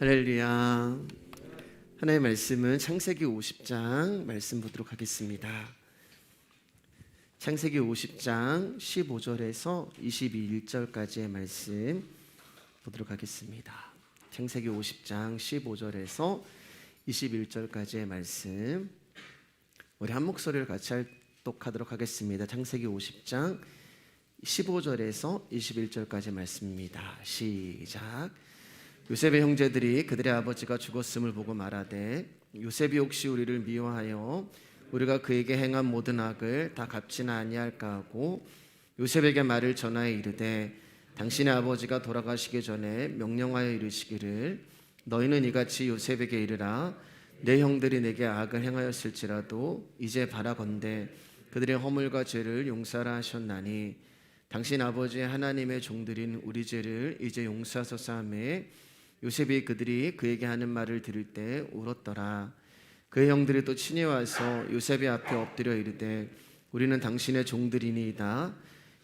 할렐루야. 하나님의 말씀은 창세기 50장 말씀 보도록 하겠습니다. 창세기 50장 15절에서 21절까지의 말씀 보도록 하겠습니다. 창세기 50장 15절에서 21절까지의 말씀 우리 한 목소리를 같이 할독하도록 하겠습니다. 창세기 50장 15절에서 21절까지의 말씀입니다. 시작. 요셉의 형제들이 그들의 아버지가 죽었음을 보고 말하되 요셉이 혹시 우리를 미워하여 우리가 그에게 행한 모든 악을 다 갚지는 아니할까 하고 요셉에게 말을 전하여 이르되 당신의 아버지가 돌아가시기 전에 명령하여 이르시기를 너희는 이같이 요셉에게 이르라 내 형들이 내게 악을 행하였을지라도 이제 바라건대 그들의 허물과 죄를 용서하라 하셨나니 당신 아버지 하나님의 종들인 우리 죄를 이제 용서하소서 하매 요셉이 그들이 그에게 하는 말을 들을 때 울었더라. 그의 형들이 또 친히 와서 요셉의 앞에 엎드려 이르되 우리는 당신의 종들이니이다.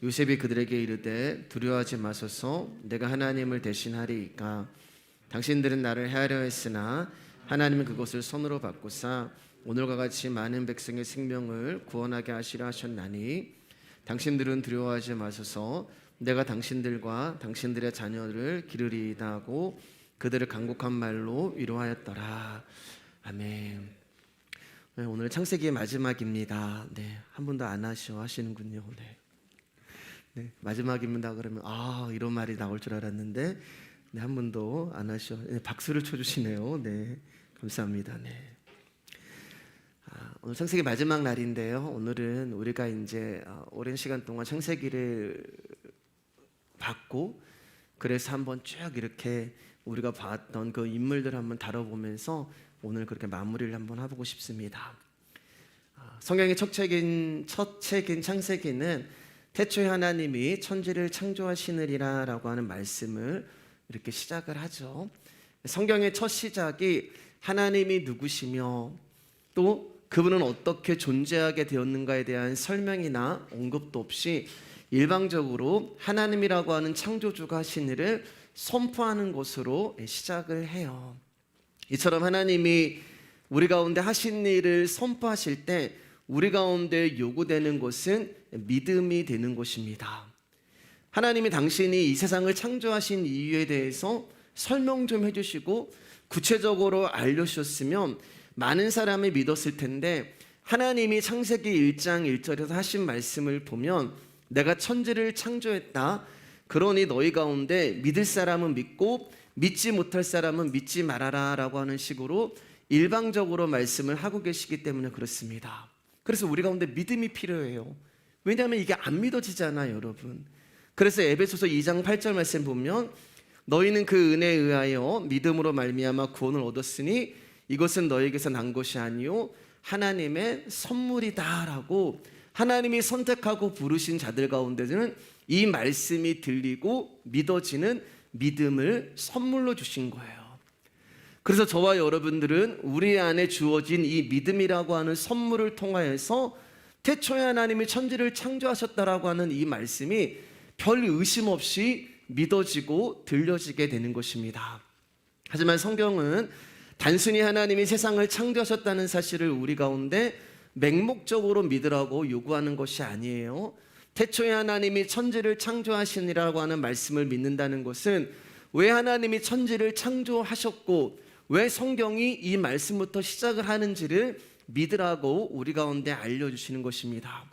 요셉이 그들에게 이르되 두려워하지 마소서 내가 하나님을 대신하리이까 당신들은 나를 해하려 했으나 하나님은 그것을 손으로 바꾸사 오늘과 같이 많은 백성의 생명을 구원하게 하시려 하셨나니 당신들은 두려워하지 마소서 내가 당신들과 당신들의 자녀를 기르리이다 하고 그들을 간곡한 말로 위로하였더라. 아멘. 오늘 창세기의 마지막입니다. 네, 한 분도 안 하시는군요. 네, 마지막입니다. 그러면 이런 말이 나올 줄 알았는데 네, 한 분도 안 하셔. 네, 박수를 쳐주시네요. 네, 감사합니다. 네. 오늘 창세기 마지막 날인데요. 오늘은 우리가 이제 오랜 시간 동안 창세기를 봤고 그래서 한번 쭉 이렇게 우리가 봤던 그 인물들을 한번 다뤄보면서 오늘 그렇게 마무리를 한번 해보고 싶습니다. 성경의 첫 책인 창세기는 태초에 하나님이 천지를 창조하시느니라 라고 하는 말씀을 이렇게 시작을 하죠. 성경의 첫 시작이 하나님이 누구시며 또 그분은 어떻게 존재하게 되었는가에 대한 설명이나 언급도 없이 일방적으로 하나님이라고 하는 창조주가 하신 일을 선포하는 것으로 시작을 해요. 이처럼 하나님이 우리 가운데 하신 일을 선포하실 때 우리 가운데 요구되는 것은 믿음이 되는 것입니다. 하나님이 당신이 이 세상을 창조하신 이유에 대해서 설명 좀 해주시고 구체적으로 알려주셨으면 많은 사람이 믿었을 텐데 하나님이 창세기 1장 1절에서 하신 말씀을 보면 내가 천지를 창조했다. 그러니 너희 가운데 믿을 사람은 믿고 믿지 못할 사람은 믿지 말아라 라고 하는 식으로 일방적으로 말씀을 하고 계시기 때문에 그렇습니다. 그래서 우리 가운데 믿음이 필요해요. 왜냐하면 이게 안 믿어지잖아요, 여러분. 그래서 에베소서 2장 8절 말씀 보면 너희는 그 은혜에 의하여 믿음으로 말미암아 구원을 얻었으니 이것은 너희에게서 난 것이 아니요 하나님의 선물이다 라고 하나님이 선택하고 부르신 자들 가운데는 이 말씀이 들리고 믿어지는 믿음을 선물로 주신 거예요. 그래서 저와 여러분들은 우리 안에 주어진 이 믿음이라고 하는 선물을 통하여서 태초에 하나님이 천지를 창조하셨다라고 하는 이 말씀이 별 의심 없이 믿어지고 들려지게 되는 것입니다. 하지만 성경은 단순히 하나님이 세상을 창조하셨다는 사실을 우리 가운데 맹목적으로 믿으라고 요구하는 것이 아니에요. 태초에 하나님이 천지를 창조하시니라고 하는 말씀을 믿는다는 것은 왜 하나님이 천지를 창조하셨고 왜 성경이 이 말씀부터 시작을 하는지를 믿으라고 우리 가운데 알려주시는 것입니다.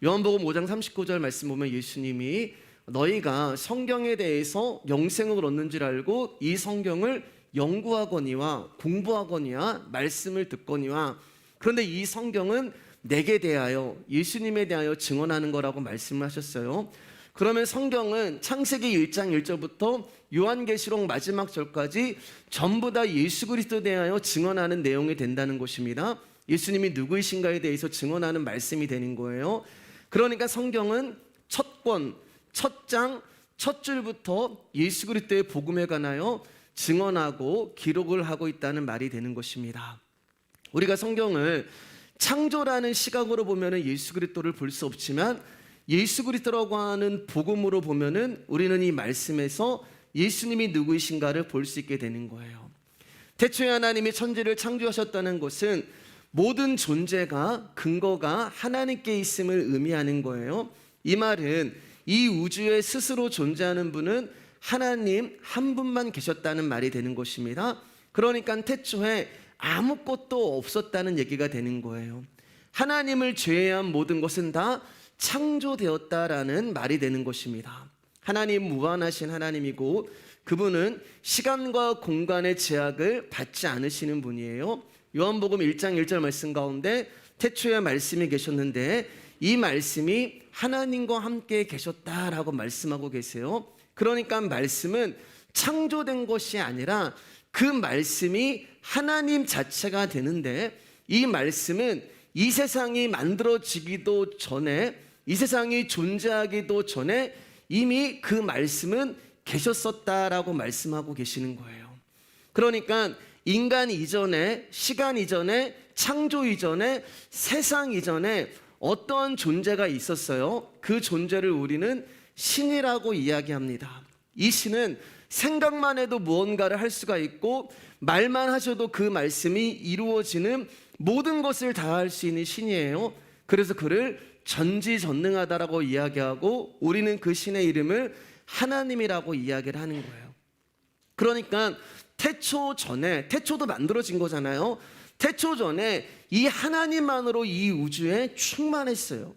요한복음 5장 39절 말씀 보면 예수님이 너희가 성경에 대해서 영생을 얻는 줄 알고 이 성경을 연구하거니와 공부하거니와 말씀을 듣거니와 그런데 이 성경은 내게 대하여 예수님에 대하여 증언하는 거라고 말씀을 하셨어요. 그러면 성경은 창세기 1장 1절부터 요한계시록 마지막 절까지 전부 다 예수 그리스도에 대하여 증언하는 내용이 된다는 것입니다. 예수님이 누구이신가에 대해서 증언하는 말씀이 되는 거예요. 그러니까 성경은 첫 권, 첫 장, 첫 줄부터 예수 그리스도의 복음에 관하여 증언하고 기록을 하고 있다는 말이 되는 것입니다. 우리가 성경을 창조라는 시각으로 보면 예수 그리스도를 볼 수 없지만 예수 그리스도라고 하는 복음으로 보면은 우리는 이 말씀에서 예수님이 누구이신가를 볼 수 있게 되는 거예요. 태초에 하나님이 천지를 창조하셨다는 것은 모든 존재가 근거가 하나님께 있음을 의미하는 거예요. 이 말은 이 우주에 스스로 존재하는 분은 하나님 한 분만 계셨다는 말이 되는 것입니다. 그러니까 태초에 아무것도 없었다는 얘기가 되는 거예요. 하나님을 제외한 모든 것은 다 창조되었다라는 말이 되는 것입니다. 하나님 무한하신 하나님이고 그분은 시간과 공간의 제약을 받지 않으시는 분이에요. 요한복음 1장 1절 말씀 가운데 태초에 말씀이 계셨는데 이 말씀이 하나님과 함께 계셨다라고 말씀하고 계세요. 그러니까 말씀은 창조된 것이 아니라 그 말씀이 하나님 자체가 되는데 이 말씀은 이 세상이 만들어지기도 전에 이 세상이 존재하기도 전에 이미 그 말씀은 계셨었다라고 말씀하고 계시는 거예요. 그러니까 인간 이전에, 시간 이전에, 창조 이전에, 세상 이전에 어떠한 존재가 있었어요. 그 존재를 우리는 신이라고 이야기합니다. 이 신은 생각만 해도 무언가를 할 수가 있고 말만 하셔도 그 말씀이 이루어지는 모든 것을 다 할 수 있는 신이에요. 그래서 그를 전지전능하다라고 이야기하고 우리는 그 신의 이름을 하나님이라고 이야기를 하는 거예요. 그러니까 태초 전에, 태초도 만들어진 거잖아요. 태초 전에 이 하나님만으로 이 우주에 충만했어요.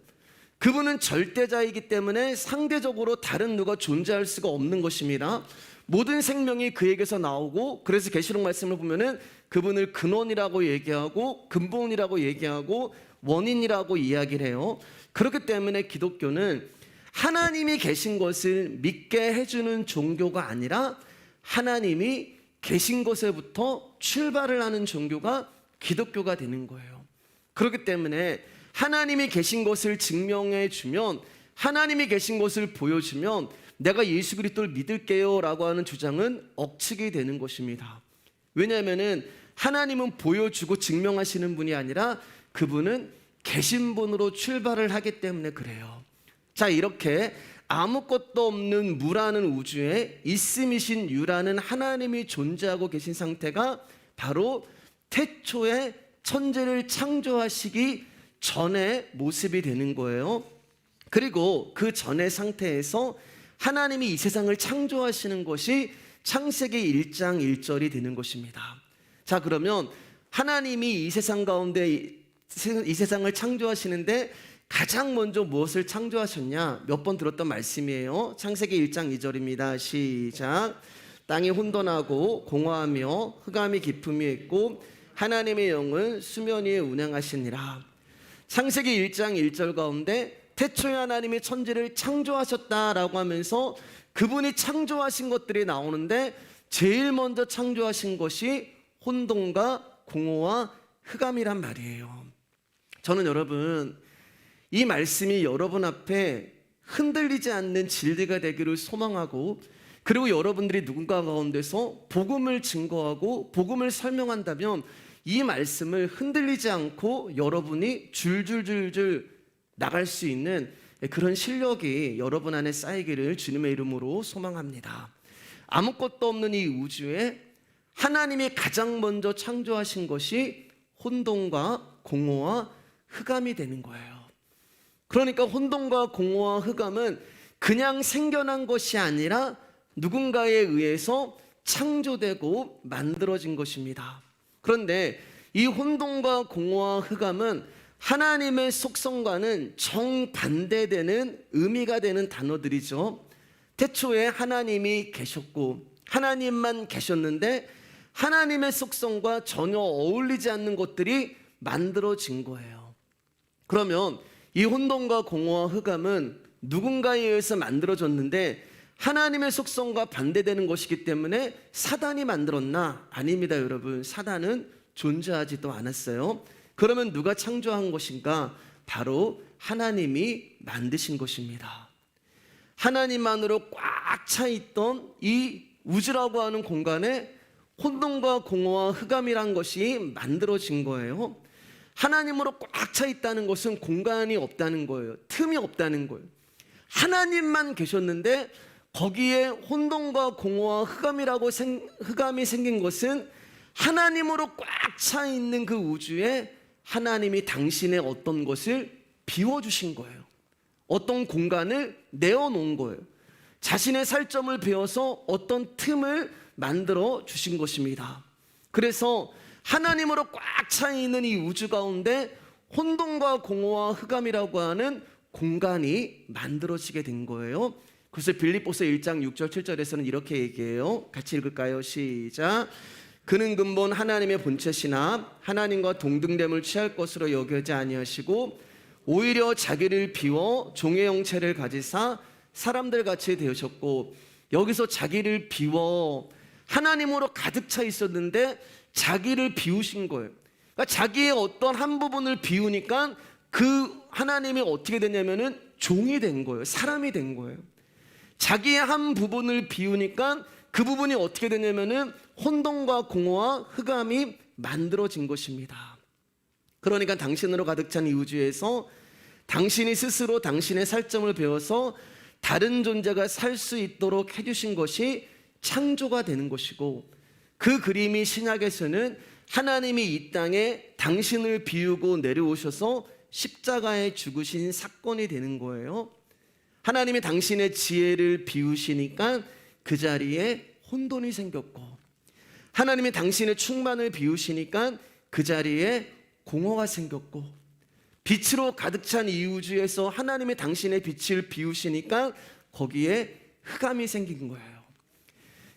그분은 절대자이기 때문에 상대적으로 다른 누가 존재할 수가 없는 것입니다. 모든 생명이 그에게서 나오고, 그래서 계시록 말씀을 보면은 그분을 근원이라고 얘기하고 근본이라고 얘기하고 원인이라고 이야기를 해요. 그렇기 때문에 기독교는 하나님이 계신 것을 믿게 해주는 종교가 아니라 하나님이 계신 것에부터 출발을 하는 종교가 기독교가 되는 거예요. 그렇기 때문에 하나님이 계신 것을 증명해 주면, 하나님이 계신 것을 보여주면 내가 예수 그리스도를 믿을게요 라고 하는 주장은 억측이 되는 것입니다. 왜냐하면 하나님은 보여주고 증명하시는 분이 아니라 그분은 계신 분으로 출발을 하기 때문에 그래요. 자, 이렇게 아무것도 없는 무라는 우주에 있음이신 유라는 하나님이 존재하고 계신 상태가 바로 태초에 천지를 창조하시기 전의 모습이 되는 거예요. 그리고 그 전의 상태에서 하나님이 이 세상을 창조하시는 것이 창세기 1장 1절이 되는 것입니다. 자, 그러면 하나님이 이 세상 가운데 이 세상을 창조하시는데 가장 먼저 무엇을 창조하셨냐? 몇 번 들었던 말씀이에요. 창세기 1장 2절입니다. 시작. 땅이 혼돈하고 공허하며 흑암이 깊음이 있고 하나님의 영은 수면 위에 운행하시니라. 창세기 1장 1절 가운데 태초에 하나님이 천지를 창조하셨다라고 하면서 그분이 창조하신 것들이 나오는데 제일 먼저 창조하신 것이 혼돈과 공허와 흑암이란 말이에요. 저는 여러분, 이 말씀이 여러분 앞에 흔들리지 않는 진리가 되기를 소망하고, 그리고 여러분들이 누군가 가운데서 복음을 증거하고 복음을 설명한다면 이 말씀을 흔들리지 않고 여러분이 줄줄줄줄 나갈 수 있는 그런 실력이 여러분 안에 쌓이기를 주님의 이름으로 소망합니다. 아무것도 없는 이 우주에 하나님이 가장 먼저 창조하신 것이 혼돈과 공허와 흑암이 되는 거예요. 그러니까 혼돈과 공허와 흑암은 그냥 생겨난 것이 아니라 누군가에 의해서 창조되고 만들어진 것입니다. 그런데 이 혼돈과 공허와 흑암은 하나님의 속성과는 정반대되는 의미가 되는 단어들이죠. 태초에 하나님이 계셨고 하나님만 계셨는데 하나님의 속성과 전혀 어울리지 않는 것들이 만들어진 거예요. 그러면 이 혼돈과 공허와 흑암은 누군가에 의해서 만들어졌는데 하나님의 속성과 반대되는 것이기 때문에 사단이 만들었나? 아닙니다, 여러분. 사단은 존재하지도 않았어요. 그러면 누가 창조한 것인가? 바로 하나님이 만드신 것입니다. 하나님만으로 꽉 차 있던 이 우주라고 하는 공간에 혼돈과 공허와 흑암이란 것이 만들어진 거예요. 하나님으로 꽉 차 있다는 것은 공간이 없다는 거예요. 틈이 없다는 거예요. 하나님만 계셨는데 거기에 혼돈과 공허와 흑암이 생긴 것은 하나님으로 꽉 차 있는 그 우주에 하나님이 당신의 어떤 것을 비워주신 거예요. 어떤 공간을 내어놓은 거예요. 자신의 살점을 베어서 어떤 틈을 만들어 주신 것입니다. 그래서 하나님으로 꽉 차 있는 이 우주 가운데 혼돈과 공허와 흑암이라고 하는 공간이 만들어지게 된 거예요. 그래서 빌립보서 1장 6절 7절에서는 이렇게 얘기해요. 같이 읽을까요? 시작. 그는 근본 하나님의 본체시나 하나님과 동등됨을 취할 것으로 여기지 아니하시고 오히려 자기를 비워 종의 형체를 가지사 사람들 같이 되으셨고, 여기서 자기를 비워 하나님으로 가득 차 있었는데 자기를 비우신 거예요. 그러니까 자기의 어떤 한 부분을 비우니까 그 하나님이 어떻게 되냐면은 종이 된 거예요. 사람이 된 거예요. 자기의 한 부분을 비우니까 그 부분이 어떻게 되냐면은 혼돈과 공허와 흑암이 만들어진 것입니다. 그러니까 당신으로 가득 찬 이 우주에서 당신이 스스로 당신의 살점을 베어서 다른 존재가 살 수 있도록 해주신 것이 창조가 되는 것이고, 그 그림이 신약에서는 하나님이 이 땅에 당신을 비우고 내려오셔서 십자가에 죽으신 사건이 되는 거예요. 하나님이 당신의 지혜를 비우시니까 그 자리에 혼돈이 생겼고, 하나님이 당신의 충만을 비우시니까 그 자리에 공허가 생겼고, 빛으로 가득 찬 이 우주에서 하나님이 당신의 빛을 비우시니까 거기에 흑암이 생긴 거예요.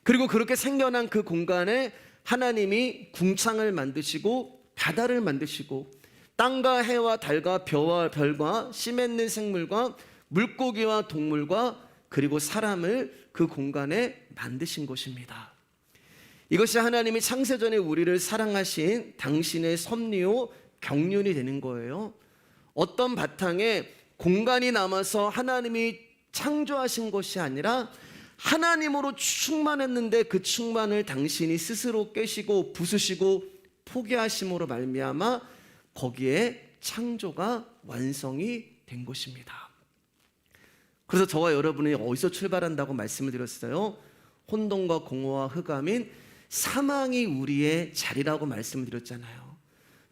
그리고 그렇게 생겨난 그 공간에 하나님이 궁창을 만드시고 바다를 만드시고 땅과 해와 달과 별과 씨 맺는 생물과 물고기와 동물과 그리고 사람을 그 공간에 만드신 것입니다. 이것이 하나님이 창세전에 우리를 사랑하신 당신의 섭리요 경륜이 되는 거예요. 어떤 바탕에 공간이 남아서 하나님이 창조하신 것이 아니라 하나님으로 충만했는데 그 충만을 당신이 스스로 깨시고 부수시고 포기하심으로 말미암아 거기에 창조가 완성이 된 것입니다. 그래서 저와 여러분이 어디서 출발한다고 말씀을 드렸어요? 혼돈과 공허와 흑암인 사망이 우리의 자리라고 말씀을 드렸잖아요.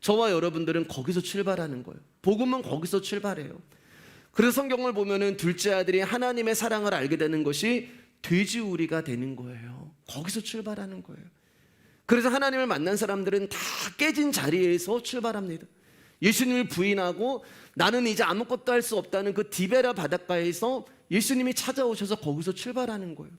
저와 여러분들은 거기서 출발하는 거예요. 복음은 거기서 출발해요. 그래서 성경을 보면은 둘째 아들이 하나님의 사랑을 알게 되는 것이 돼지우리가 되는 거예요. 거기서 출발하는 거예요. 그래서 하나님을 만난 사람들은 다 깨진 자리에서 출발합니다. 예수님을 부인하고 나는 이제 아무것도 할 수 없다는 그 디베라 바닷가에서 예수님이 찾아오셔서 거기서 출발하는 거예요.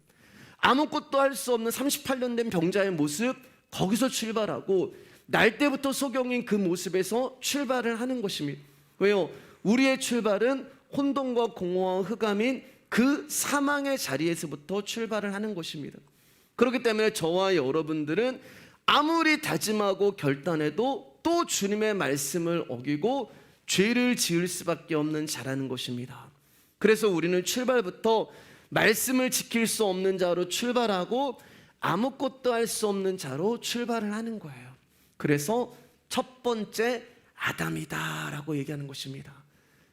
아무것도 할 수 없는 38년 된 병자의 모습, 거기서 출발하고 날 때부터 소경인 그 모습에서 출발을 하는 것입니다. 왜요? 우리의 출발은 혼돈과 공허와 흑암인 그 사망의 자리에서부터 출발을 하는 것입니다. 그렇기 때문에 저와 여러분들은 아무리 다짐하고 결단해도 또 주님의 말씀을 어기고 죄를 지을 수밖에 없는 자라는 것입니다. 그래서 우리는 출발부터 말씀을 지킬 수 없는 자로 출발하고 아무것도 할 수 없는 자로 출발을 하는 거예요. 그래서 첫 번째 아담이다라고 얘기하는 것입니다.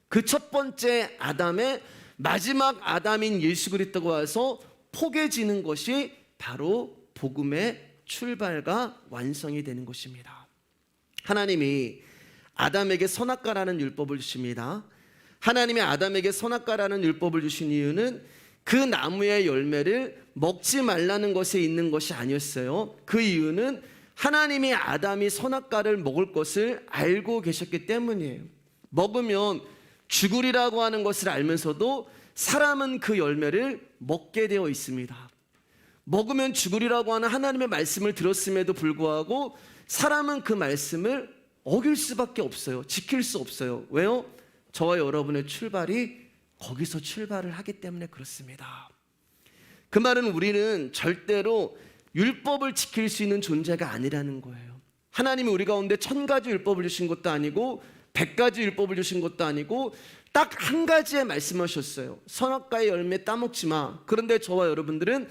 그 첫 번째 아담의 마지막 아담인 예수 그리스도가 와서 포개지는 것이 바로 복음의 출발과 완성이 되는 것입니다. 하나님이 아담에게 선악과라는 율법을 주십니다. 하나님이 아담에게 선악과라는 율법을 주신 이유는 그 나무의 열매를 먹지 말라는 것에 있는 것이 아니었어요. 그 이유는 하나님이 아담이 선악과를 먹을 것을 알고 계셨기 때문이에요. 먹으면 죽으리라고 하는 것을 알면서도 사람은 그 열매를 먹게 되어 있습니다. 먹으면 죽으리라고 하는 하나님의 말씀을 들었음에도 불구하고 사람은 그 말씀을 어길 수밖에 없어요. 지킬 수 없어요. 왜요? 저와 여러분의 출발이 거기서 출발을 하기 때문에 그렇습니다. 그 말은 우리는 절대로 율법을 지킬 수 있는 존재가 아니라는 거예요. 하나님이 우리 가운데 1000가지 율법을 주신 것도 아니고 100가지 율법을 주신 것도 아니고 딱 한 가지에 말씀하셨어요. 선악과의 열매 따먹지 마. 그런데 저와 여러분들은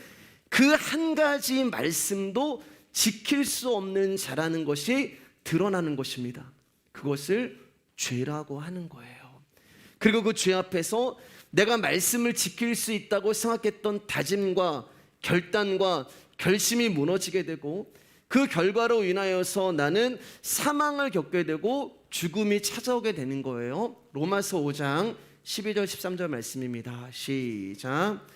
그 한 가지 말씀도 지킬 수 없는 자라는 것이 드러나는 것입니다. 그것을 죄라고 하는 거예요. 그리고 그 죄 앞에서 내가 말씀을 지킬 수 있다고 생각했던 다짐과 결단과 결심이 무너지게 되고 그 결과로 인하여서 나는 사망을 겪게 되고 죽음이 찾아오게 되는 거예요. 로마서 5장 12절 13절 말씀입니다. 시작.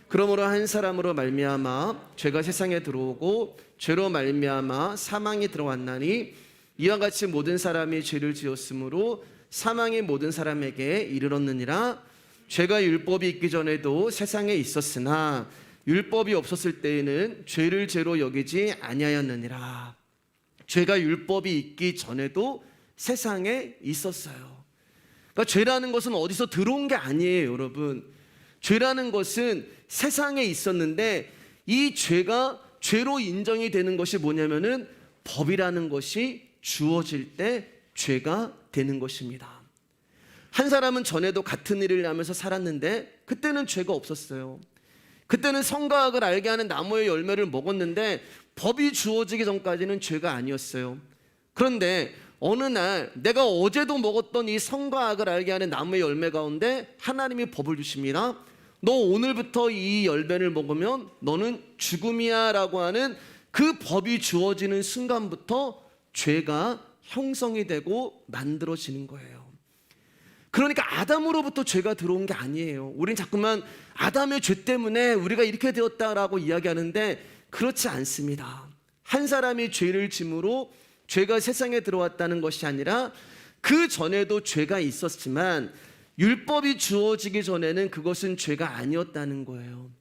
그러므로 한 사람으로 말미암아 죄가 세상에 들어오고 죄로 말미암아 사망이 들어왔나니 이와 같이 모든 사람이 죄를 지었으므로 사망이 모든 사람에게 이르렀느니라. 죄가 율법이 있기 전에도 세상에 있었으나 율법이 없었을 때에는 죄를 죄로 여기지 아니하였느니라. 죄가 율법이 있기 전에도 세상에 있었어요. 그러니까 죄라는 것은 어디서 들어온 게 아니에요, 여러분. 죄라는 것은 세상에 있었는데 이 죄가 죄로 인정이 되는 것이 뭐냐면은 법이라는 것이 주어질 때 죄가 되는 것입니다. 한 사람은 전에도 같은 일을 하면서 살았는데 그때는 죄가 없었어요. 그때는 선과 악을 알게 하는 나무의 열매를 먹었는데 법이 주어지기 전까지는 죄가 아니었어요. 그런데 어느 날 내가 어제도 먹었던 이 선과 악을 알게 하는 나무의 열매 가운데 하나님이 법을 주십니다. 너 오늘부터 이 열매를 먹으면 너는 죽음이야 라고 하는 그 법이 주어지는 순간부터 죄가 형성이 되고 만들어지는 거예요. 그러니까 아담으로부터 죄가 들어온 게 아니에요. 우린 자꾸만 아담의 죄 때문에 우리가 이렇게 되었다라고 이야기하는데 그렇지 않습니다. 한 사람이 죄를 짐으로 죄가 세상에 들어왔다는 것이 아니라 그 전에도 죄가 있었지만 율법이 주어지기 전에는 그것은 죄가 아니었다는 거예요.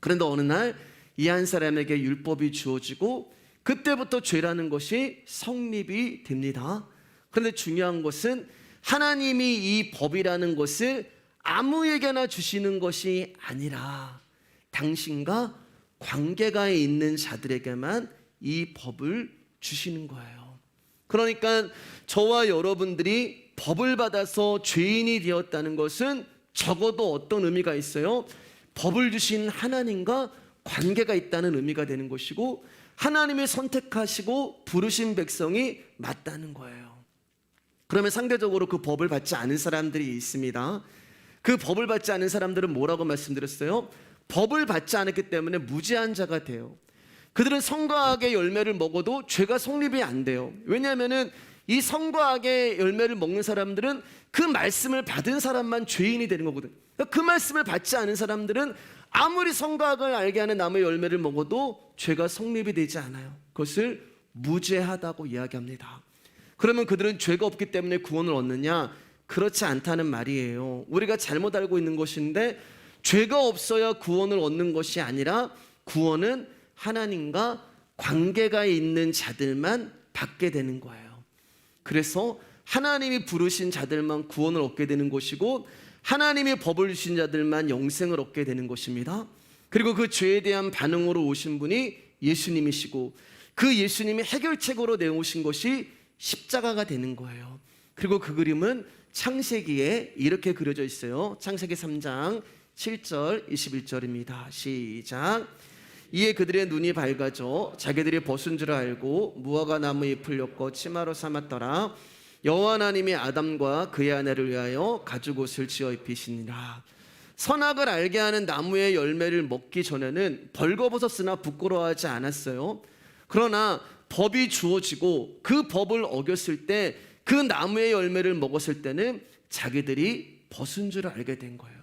그런데 어느 날 이 한 사람에게 율법이 주어지고 그때부터 죄라는 것이 성립이 됩니다. 그런데 중요한 것은 하나님이 이 법이라는 것을 아무에게나 주시는 것이 아니라 당신과 관계가 있는 자들에게만 이 법을 주시는 거예요. 그러니까 저와 여러분들이 법을 받아서 죄인이 되었다는 것은 적어도 어떤 의미가 있어요? 법을 주신 하나님과 관계가 있다는 의미가 되는 것이고 하나님이 선택하시고 부르신 백성이 맞다는 거예요. 그러면 상대적으로 그 법을 받지 않은 사람들이 있습니다. 그 법을 받지 않은 사람들은 뭐라고 말씀드렸어요? 법을 받지 않았기 때문에 무죄한 자가 돼요. 그들은 선과 악의 열매를 먹어도 죄가 성립이 안 돼요. 왜냐하면 이 선과 악의 열매를 먹는 사람들은 그 말씀을 받은 사람만 죄인이 되는 거거든요. 그 말씀을 받지 않은 사람들은 아무리 선과 악을 알게 하는 나무의 열매를 먹어도 죄가 성립이 되지 않아요. 그것을 무죄하다고 이야기합니다. 그러면 그들은 죄가 없기 때문에 구원을 얻느냐? 그렇지 않다는 말이에요. 우리가 잘못 알고 있는 것인데 죄가 없어야 구원을 얻는 것이 아니라 구원은 하나님과 관계가 있는 자들만 받게 되는 거예요. 그래서 하나님이 부르신 자들만 구원을 얻게 되는 것이고 하나님이 법을 주신 자들만 영생을 얻게 되는 것입니다. 그리고 그 죄에 대한 반응으로 오신 분이 예수님이시고 그 예수님이 해결책으로 내오신 것이 십자가가 되는 거예요. 그리고 그 그림은 창세기에 이렇게 그려져 있어요. 창세기 3장 7절 21절입니다. 시작. 이에 그들의 눈이 밝아져 자기들이 벗은 줄 알고 무화과 나무 잎을 엮어 치마로 삼았더라. 여호와 하나님이 아담과 그의 아내를 위하여 가죽옷을 지어 입히시니라. 선악을 알게 하는 나무의 열매를 먹기 전에는 벌거벗었으나 부끄러워하지 않았어요. 그러나 법이 주어지고 그 법을 어겼을 때 그 나무의 열매를 먹었을 때는 자기들이 벗은 줄 알게 된 거예요.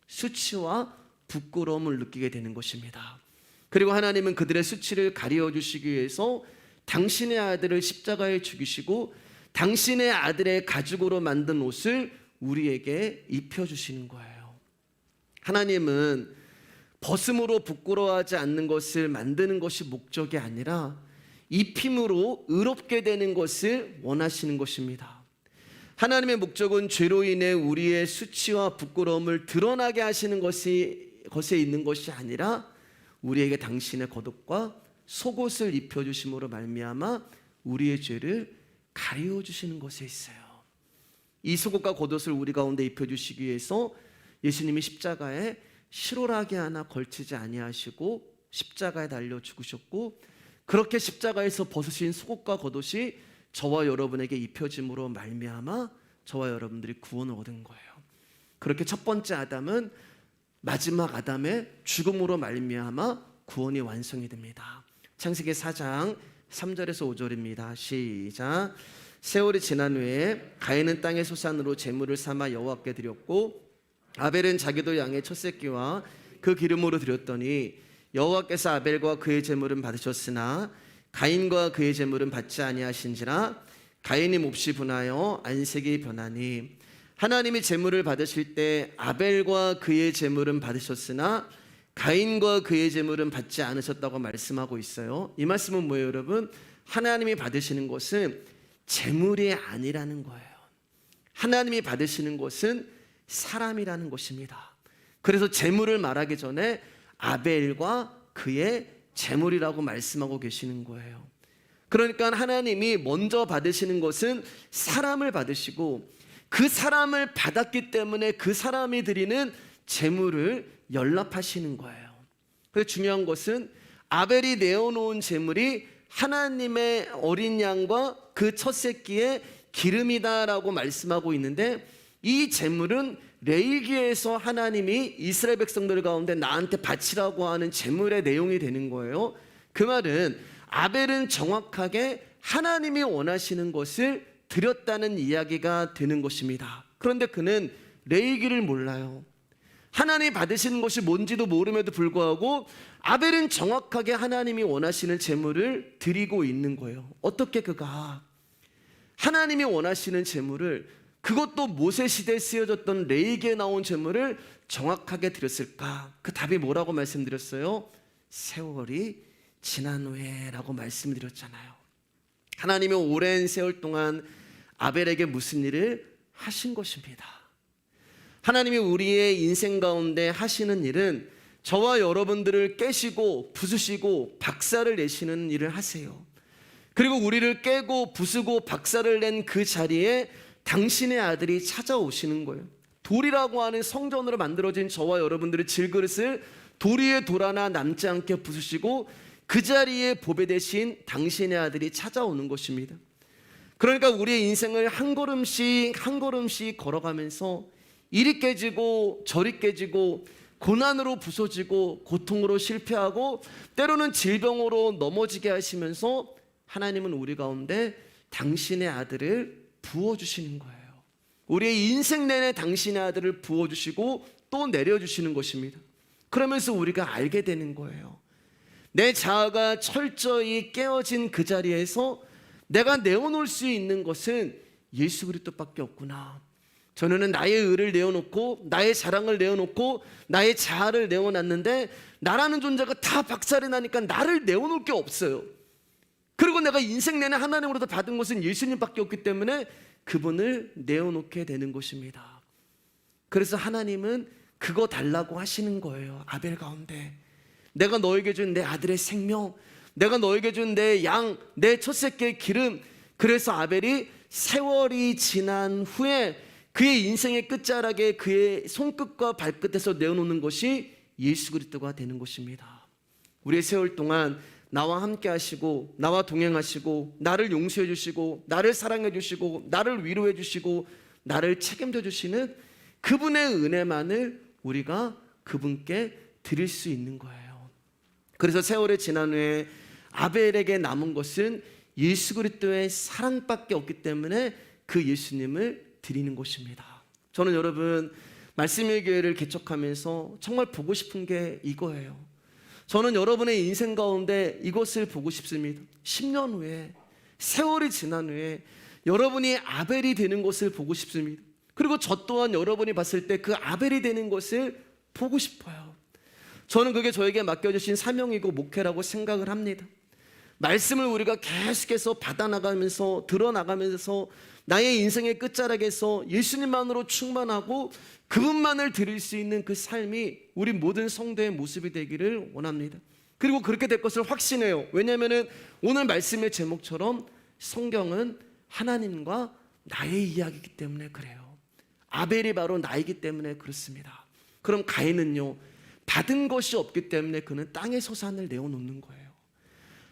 수치와 부끄러움을 느끼게 되는 것입니다. 그리고 하나님은 그들의 수치를 가리워 주시기 위해서 당신의 아들을 십자가에 죽이시고 당신의 아들의 가죽으로 만든 옷을 우리에게 입혀주시는 거예요. 하나님은 벗음으로 부끄러워하지 않는 것을 만드는 것이 목적이 아니라 입힘으로 의롭게 되는 것을 원하시는 것입니다. 하나님의 목적은 죄로 인해 우리의 수치와 부끄러움을 드러나게 하시는 것에 있는 것이 아니라 우리에게 당신의 겉옷과 속옷을 입혀주심으로 말미암아 우리의 죄를 가리워주시는 것에 있어요. 이 속옷과 겉옷을 우리 가운데 입혀주시기 위해서 예수님이 십자가에 실오라기 하나 걸치지 아니하시고 십자가에 달려 죽으셨고 그렇게 십자가에서 벗으신 속옷과 겉옷이 저와 여러분에게 입혀짐으로 말미암아 저와 여러분들이 구원을 얻은 거예요. 그렇게 첫 번째 아담은 마지막 아담의 죽음으로 말미암아 구원이 완성이 됩니다. 창세기 4장 3절에서 5절입니다. 시작. 세월이 지난 후에 가인은 땅의 소산으로 제물을 삼아 여호와께 드렸고 아벨은 자기도 양의 첫 새끼와 그 기름으로 드렸더니 여호와께서 아벨과 그의 제물은 받으셨으나 가인과 그의 제물은 받지 아니하신지라. 가인이 몹시 분하여 안색이 변하니 하나님이 제물을 받으실 때 아벨과 그의 제물은 받으셨으나 가인과 그의 제물은 받지 않으셨다고 말씀하고 있어요. 이 말씀은 뭐예요, 여러분? 하나님이 받으시는 것은 제물이 아니라는 거예요. 하나님이 받으시는 것은 사람이라는 것입니다. 그래서 제물을 말하기 전에 아벨과 그의 제물이라고 말씀하고 계시는 거예요. 그러니까 하나님이 먼저 받으시는 것은 사람을 받으시고 그 사람을 받았기 때문에 그 사람이 드리는 제물을 연락하시는 거예요. 그래서 중요한 것은 아벨이 내어놓은 제물이 하나님의 어린 양과 그 첫 새끼의 기름이다라고 말씀하고 있는데, 이 제물은 레위기에서 하나님이 이스라엘 백성들 가운데 나한테 바치라고 하는 제물의 내용이 되는 거예요. 그 말은 아벨은 정확하게 하나님이 원하시는 것을 드렸다는 이야기가 되는 것입니다. 그런데 그는 레위기를 몰라요. 하나님이 받으시는 것이 뭔지도 모름에도 불구하고 아벨은 정확하게 하나님이 원하시는 제물을 드리고 있는 거예요. 어떻게 그가 하나님이 원하시는 제물을, 그것도 모세 시대에 쓰여졌던 레위기에 나온 제물을 정확하게 드렸을까? 그 답이 뭐라고 말씀드렸어요? 세월이 지난 후에 라고 말씀드렸잖아요. 하나님이 오랜 세월 동안 아벨에게 무슨 일을 하신 것입니다. 하나님이 우리의 인생 가운데 하시는 일은 저와 여러분들을 깨시고 부수시고 박살을 내시는 일을 하세요. 그리고 우리를 깨고 부수고 박살을 낸 그 자리에 당신의 아들이 찾아오시는 거예요. 돌이라고 하는 성전으로 만들어진 저와 여러분들의 질그릇을 돌 위에 돌 하나 남지 않게 부수시고 그 자리에 보배 대신 당신의 아들이 찾아오는 것입니다. 그러니까 우리의 인생을 한 걸음씩 한 걸음씩 걸어가면서 이리 깨지고 저리 깨지고 고난으로 부서지고 고통으로 실패하고 때로는 질병으로 넘어지게 하시면서 하나님은 우리 가운데 당신의 아들을 부어주시는 거예요. 우리의 인생 내내 당신의 아들을 부어주시고 또 내려주시는 것입니다. 그러면서 우리가 알게 되는 거예요. 내 자아가 철저히 깨어진 그 자리에서 내가 내어놓을 수 있는 것은 예수 그리스도밖에 없구나. 저는 나의 의를 내어놓고 나의 자랑을 내어놓고 나의 자아를 내어놨는데 나라는 존재가 다 박살이 나니까 나를 내어놓을 게 없어요. 그리고 내가 인생 내내 하나님으로부터 받은 것은 예수님밖에 없기 때문에 그분을 내어놓게 되는 것입니다. 그래서 하나님은 그거 달라고 하시는 거예요. 아벨 가운데 내가 너에게 준 내 아들의 생명, 내가 너에게 준 내 양, 내 첫 새끼의 기름. 그래서 아벨이 세월이 지난 후에 그의 인생의 끝자락에 그의 손끝과 발끝에서 내어놓는 것이 예수 그리스도가 되는 것입니다. 우리의 세월 동안 나와 함께 하시고 나와 동행하시고 나를 용서해 주시고 나를 사랑해 주시고 나를 위로해 주시고 나를 책임져 주시는 그분의 은혜만을 우리가 그분께 드릴 수 있는 거예요. 그래서 세월이 지난 후에 아벨에게 남은 것은 예수 그리스도의 사랑밖에 없기 때문에 그 예수님을 드리는 것입니다. 저는 여러분 말씀의 교회를 개척하면서 정말 보고 싶은 게 이거예요. 저는 여러분의 인생 가운데 이것을 보고 싶습니다. 10년 후에, 세월이 지난 후에 여러분이 아벨이 되는 것을 보고 싶습니다. 그리고 저 또한 여러분이 봤을 때 그 아벨이 되는 것을 보고 싶어요. 저는 그게 저에게 맡겨주신 사명이고 목회라고 생각을 합니다. 말씀을 우리가 계속해서 받아나가면서 드러나가면서 나의 인생의 끝자락에서 예수님만으로 충만하고 그분만을 드릴 수 있는 그 삶이 우리 모든 성도의 모습이 되기를 원합니다. 그리고 그렇게 될 것을 확신해요. 왜냐하면 오늘 말씀의 제목처럼 성경은 하나님과 나의 이야기이기 때문에 그래요. 아벨이 바로 나이기 때문에 그렇습니다. 그럼 가인은요, 받은 것이 없기 때문에 그는 땅의 소산을 내어놓는 거예요.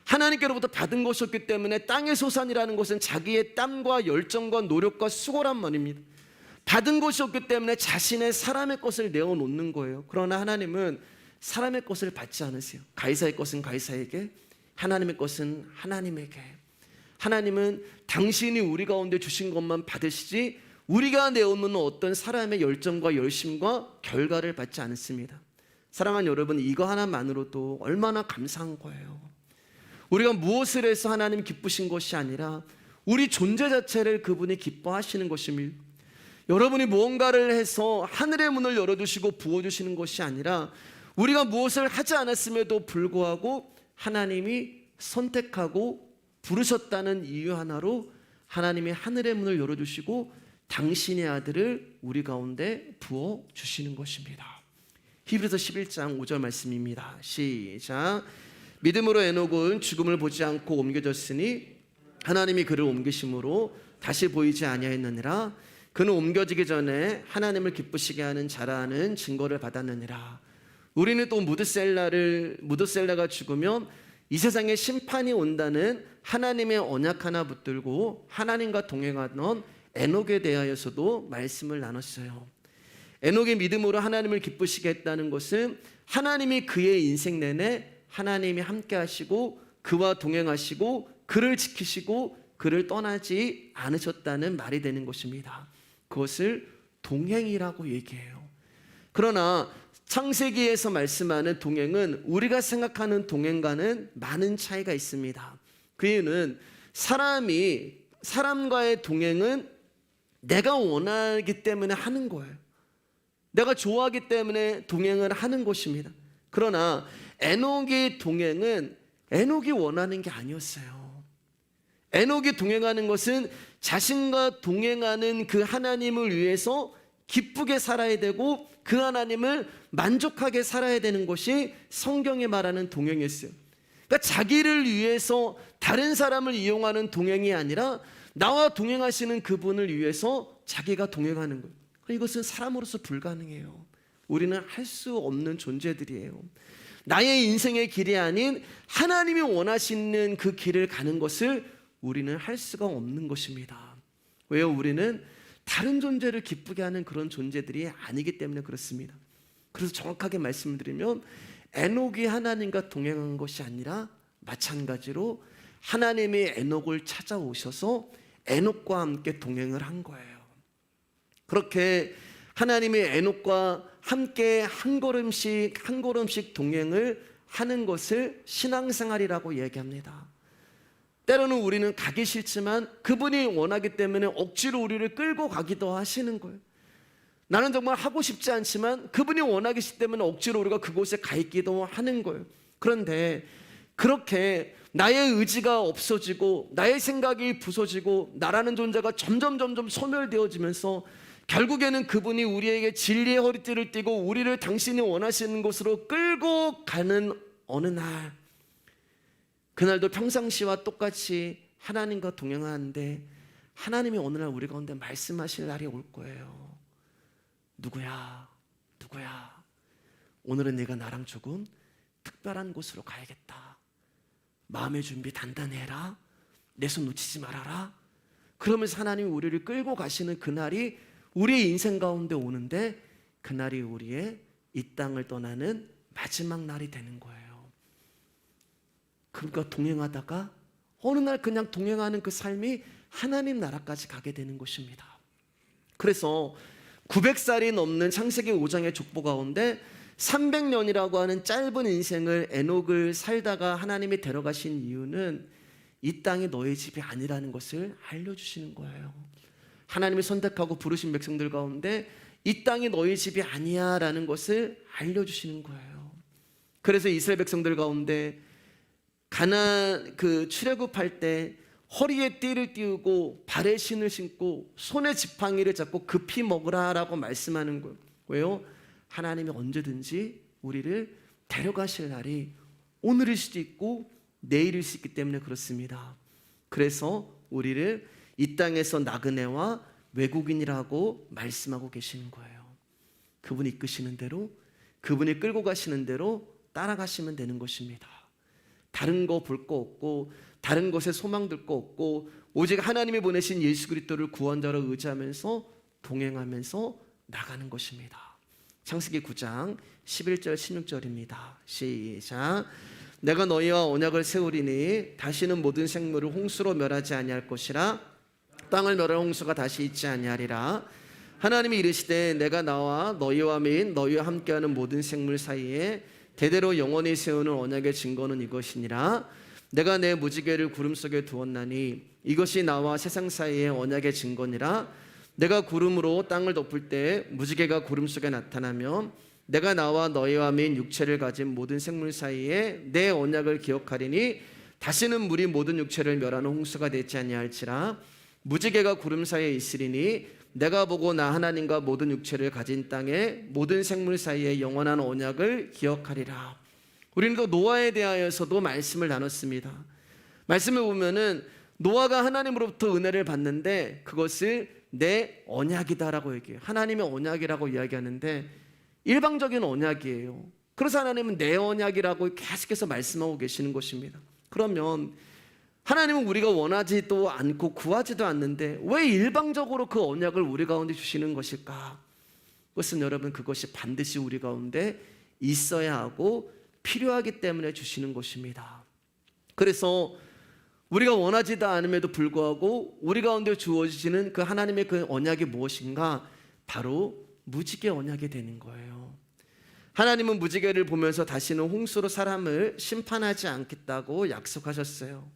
하나님께로부터 받은 것이 없기 때문에 땅의 소산이라는 것은 자기의 땀과 열정과 노력과 수고란 말입니다. 받은 것이 없기 때문에 자신의 사람의 것을 내어놓는 거예요. 그러나 하나님은 사람의 것을 받지 않으세요. 가이사의 것은 가이사에게, 하나님의 것은 하나님에게. 하나님은 당신이 우리 가운데 주신 것만 받으시지 우리가 내오는 어떤 사람의 열정과 열심과 결과를 받지 않습니다. 사랑하는 여러분, 이거 하나만으로도 얼마나 감사한 거예요. 우리가 무엇을 해서 하나님 기쁘신 것이 아니라 우리 존재 자체를 그분이 기뻐하시는 것입니다. 여러분이 무언가를 해서 하늘의 문을 열어두시고 부어주시는 것이 아니라 우리가 무엇을 하지 않았음에도 불구하고 하나님이 선택하고 부르셨다는 이유 하나로 하나님이 하늘의 문을 열어주시고 당신의 아들을 우리 가운데 부어주시는 것입니다. 히브리서 11장 5절 말씀입니다. 시작. 믿음으로 에녹은 죽음을 보지 않고 옮겨졌으니 하나님이 그를 옮기심으로 다시 보이지 아니하였느니라. 그는 옮겨지기 전에 하나님을 기쁘시게 하는 자라는 증거를 받았느니라. 우리는 또 무드셀라가 죽으면 이 세상에 심판이 온다는 하나님의 언약 하나 붙들고 하나님과 동행하던 에녹에 대하여서도 말씀을 나눴어요. 에녹이 믿음으로 하나님을 기쁘시게 했다는 것은 하나님이 그의 인생 내내 하나님이 함께 하시고 그와 동행하시고 그를 지키시고 그를 떠나지 않으셨다는 말이 되는 것입니다. 그것을 동행이라고 얘기해요. 그러나 창세기에서 말씀하는 동행은 우리가 생각하는 동행과는 많은 차이가 있습니다. 그 이유는 사람과의 동행은 내가 원하기 때문에 하는 거예요. 내가 좋아하기 때문에 동행을 하는 것입니다. 그러나 에녹의 동행은 에녹이 원하는 게 아니었어요. 에녹이 동행하는 것은 자신과 동행하는 그 하나님을 위해서 기쁘게 살아야 되고 그 하나님을 만족하게 살아야 되는 것이 성경이 말하는 동행이었어요. 그러니까 자기를 위해서 다른 사람을 이용하는 동행이 아니라 나와 동행하시는 그분을 위해서 자기가 동행하는 거예요. 이것은 사람으로서 불가능해요. 우리는 할 수 없는 존재들이에요. 나의 인생의 길이 아닌 하나님이 원하시는 그 길을 가는 것을 우리는 할 수가 없는 것입니다. 왜요? 우리는 다른 존재를 기쁘게 하는 그런 존재들이 아니기 때문에 그렇습니다. 그래서 정확하게 말씀드리면 에녹이 하나님과 동행한 것이 아니라 마찬가지로 하나님이 에녹을 찾아오셔서 에녹과 함께 동행을 한 거예요. 그렇게 하나님이 에녹과 함께 한 걸음씩 한 걸음씩 동행을 하는 것을 신앙생활이라고 얘기합니다. 때로는 우리는 가기 싫지만 그분이 원하기 때문에 억지로 우리를 끌고 가기도 하시는 거예요. 나는 정말 하고 싶지 않지만 그분이 원하기 때문에 억지로 우리가 그곳에 가 있기도 하는 거예요. 그런데 그렇게 나의 의지가 없어지고 나의 생각이 부서지고 나라는 존재가 점점 소멸되어지면서 결국에는 그분이 우리에게 진리의 허리띠를 띠고 우리를 당신이 원하시는 곳으로 끌고 가는 어느 날, 그날도 평상시와 똑같이 하나님과 동행하는데 하나님이 어느 날 우리 가운데 말씀하실 날이 올 거예요. 누구야? 오늘은 네가 나랑 조금 특별한 곳으로 가야겠다. 마음의 준비 단단히 해라. 내 손 놓치지 말아라. 그러면서 하나님이 우리를 끌고 가시는 그날이 우리의 인생 가운데 오는데 그날이 우리의 이 땅을 떠나는 마지막 날이 되는 거예요. 그러니까 동행하다가 어느 날 그냥 동행하는 그 삶이 하나님 나라까지 가게 되는 것입니다. 그래서 900살이 넘는 창세기 5장의 족보 가운데 300년이라고 하는 짧은 인생을 에녹을 살다가 하나님이 데려가신 이유는 이 땅이 너의 집이 아니라는 것을 알려주시는 거예요. 하나님이 선택하고 부르신 백성들 가운데 이 땅이 너희 집이 아니야 라는 것을 알려주시는 거예요. 그래서 이스라엘 백성들 가운데 가나안 출애굽할 때 허리에 띠를 띄우고 발에 신을 신고 손에 지팡이를 잡고 급히 먹으라라고 말씀하는 거예요. 왜요? 하나님이 언제든지 우리를 데려가실 날이 오늘일 수도 있고 내일일 수 있기 때문에 그렇습니다. 그래서 우리를 이 땅에서 나그네와 외국인이라고 말씀하고 계시는 거예요. 그분이 이끄시는 대로, 그분이 끌고 가시는 대로 따라가시면 되는 것입니다. 다른 거 볼 거 없고 다른 것에 소망 들 거 없고 오직 하나님이 보내신 예수 그리스도를 구원자로 의지하면서 동행하면서 나가는 것입니다. 창세기 9장 11절 16절입니다. 시작. 내가 너희와 언약을 세우리니 다시는 모든 생물을 홍수로 멸하지 아니할 것이라. 땅을 멸할 홍수가 다시 있지 아니하리라. 하나님이 이르시되 내가 나와 너희와 및 너희와 함께하는 모든 생물 사이에 대대로 영원히 세우는 언약의 증거는 이것이니라. 내가 내 무지개를 구름 속에 두었나니 이것이 나와 세상 사이의 언약의 증거니라. 내가 구름으로 땅을 덮을 때 무지개가 구름 속에 나타나면 내가 나와 너희와 및 육체를 가진 모든 생물 사이에 내 언약을 기억하리니 다시는 물이 모든 육체를 멸하는 홍수가 되지 아니할지라. 무지개가 구름 사이에 있으리니 내가 보고 나 하나님과 모든 육체를 가진 땅에 모든 생물 사이에 영원한 언약을 기억하리라. 우리는 또 노아에 대하여서도 말씀을 나눴습니다. 말씀을 보면은 노아가 하나님으로부터 은혜를 받는데 그것을 내 언약이다라고 얘기해요. 하나님의 언약이라고 이야기하는데 일방적인 언약이에요. 그래서 하나님은 내 언약이라고 계속해서 말씀하고 계시는 것입니다. 그러면 하나님은 우리가 원하지도 않고 구하지도 않는데 왜 일방적으로 그 언약을 우리 가운데 주시는 것일까? 그것은 여러분, 그것이 반드시 우리 가운데 있어야 하고 필요하기 때문에 주시는 것입니다. 그래서 우리가 원하지도 않음에도 불구하고 우리 가운데 주어지는 그 하나님의 그 언약이 무엇인가? 바로 무지개 언약이 되는 거예요. 하나님은 무지개를 보면서 다시는 홍수로 사람을 심판하지 않겠다고 약속하셨어요.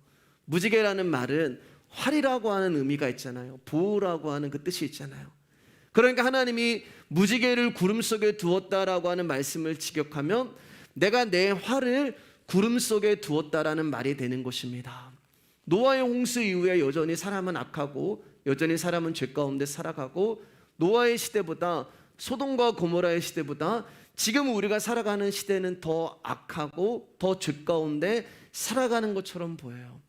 무지개라는 말은 활이라고 하는 의미가 있잖아요. 보호라고 하는 그 뜻이 있잖아요. 그러니까 하나님이 무지개를 구름 속에 두었다라고 하는 말씀을 직역하면 내가 내 활을 구름 속에 두었다라는 말이 되는 것입니다. 노아의 홍수 이후에 여전히 사람은 악하고 여전히 사람은 죄 가운데 살아가고 노아의 시대보다, 소돔과 고모라의 시대보다 지금 우리가 살아가는 시대는 더 악하고 더 죄 가운데 살아가는 것처럼 보여요.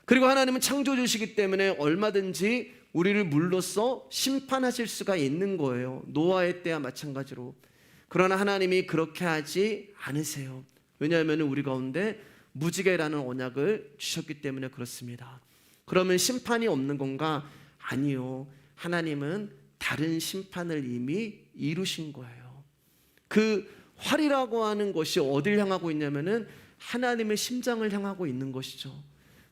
그리고 하나님은 창조주시기 때문에 얼마든지 우리를 물로써 심판하실 수가 있는 거예요. 노아의 때와 마찬가지로. 그러나 하나님이 그렇게 하지 않으세요. 왜냐하면 우리 가운데 무지개라는 언약을 주셨기 때문에 그렇습니다. 그러면 심판이 없는 건가? 아니요. 하나님은 다른 심판을 이미 이루신 거예요. 그 활이라고 하는 것이 어딜 향하고 있냐면은 하나님의 심장을 향하고 있는 것이죠.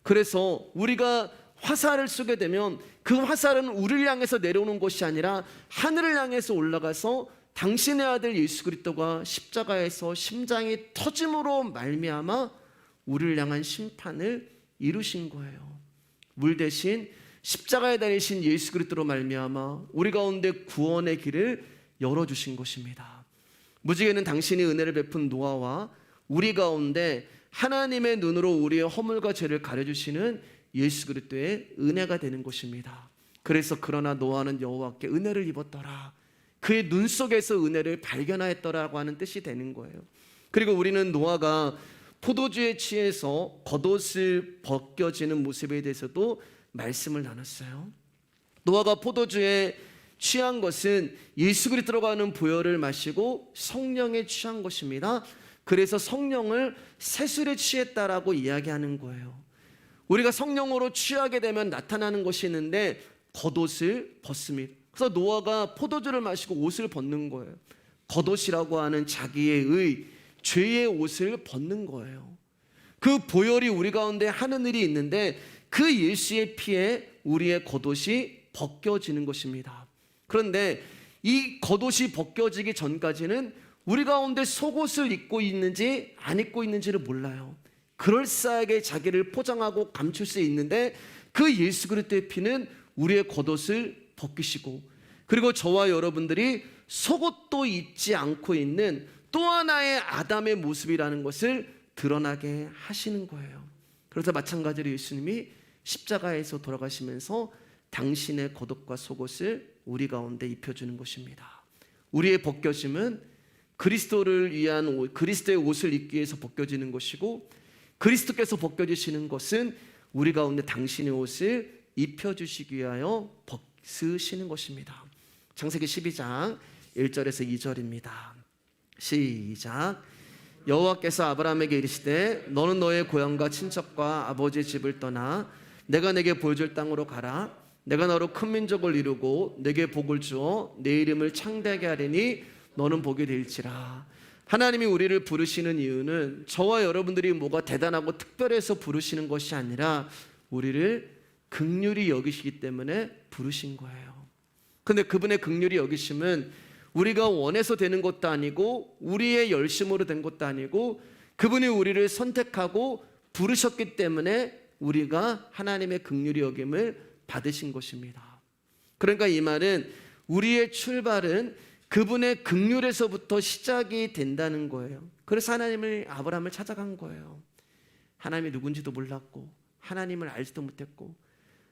그래서 우리가 화살을 쏘게 되면 그 화살은 우리를 향해서 내려오는 것이 아니라 하늘을 향해서 올라가서 당신의 아들 예수 그리스도가 십자가에서 심장이 터짐으로 말미암아 우리를 향한 심판을 이루신 거예요. 물 대신 십자가에 달리신 예수 그리스도로 말미암아 우리 가운데 구원의 길을 열어주신 것입니다. 무지개는 당신이 은혜를 베푼 노아와 우리 가운데 하나님의 눈으로 우리의 허물과 죄를 가려주시는 예수 그리스도의 은혜가 되는 것입니다. 그래서 그러나 노아는 여호와께 은혜를 입었더라. 그의 눈 속에서 은혜를 발견하였더라고 하는 뜻이 되는 거예요. 그리고 우리는 노아가 포도주에 취해서 겉옷을 벗겨지는 모습에 대해서도 말씀을 나눴어요. 노아가 포도주에 취한 것은 예수 그리스도라고 하는 보혈을 마시고 성령에 취한 것입니다. 그래서 성령을 세술에 취했다라고 이야기하는 거예요. 우리가 성령으로 취하게 되면 나타나는 것이 있는데 겉옷을 벗습니다. 그래서 노아가 포도주를 마시고 옷을 벗는 거예요. 겉옷이라고 하는 자기의 죄의 옷을 벗는 거예요. 그 보혈이 우리 가운데 하는 일이 있는데 그 예수의 피에 우리의 겉옷이 벗겨지는 것입니다. 그런데 이 겉옷이 벗겨지기 전까지는 우리 가운데 속옷을 입고 있는지 안 입고 있는지를 몰라요. 그럴싸하게 자기를 포장하고 감출 수 있는데 그 예수 그리스도의 피는 우리의 겉옷을 벗기시고, 그리고 저와 여러분들이 속옷도 입지 않고 있는 또 하나의 아담의 모습이라는 것을 드러나게 하시는 거예요. 그래서 마찬가지로 예수님이 십자가에서 돌아가시면서 당신의 겉옷과 속옷을 우리 가운데 입혀주는 것입니다. 우리의 벗겨짐은 그리스도를 위한 그리스도의 옷을 입기 위해서 벗겨지는 것이고, 그리스도께서 벗겨주시는 것은 우리 가운데 당신의 옷을 입혀주시기 위하여 벗으시는 것입니다. 창세기 12장 1절에서 2절입니다. 시작. 여호와께서 아브라함에게 이르시되 너는 너의 고향과 친척과 아버지의 집을 떠나 내가 내게 보여줄 땅으로 가라. 내가 너로 큰 민족을 이루고 내게 복을 주어 내 이름을 창대하게 하리니 너는 복이 될지라. 하나님이 우리를 부르시는 이유는 저와 여러분들이 뭐가 대단하고 특별해서 부르시는 것이 아니라 우리를 긍휼히 여기시기 때문에 부르신 거예요. 근데 그분의 긍휼히 여기심은 우리가 원해서 되는 것도 아니고 우리의 열심으로 된 것도 아니고 그분이 우리를 선택하고 부르셨기 때문에 우리가 하나님의 긍휼히 여김을 받으신 것입니다. 그러니까 이 말은 우리의 출발은 그분의 긍휼에서부터 시작이 된다는 거예요. 그래서 하나님을 아브라함을 찾아간 거예요. 하나님이 누군지도 몰랐고 하나님을 알지도 못했고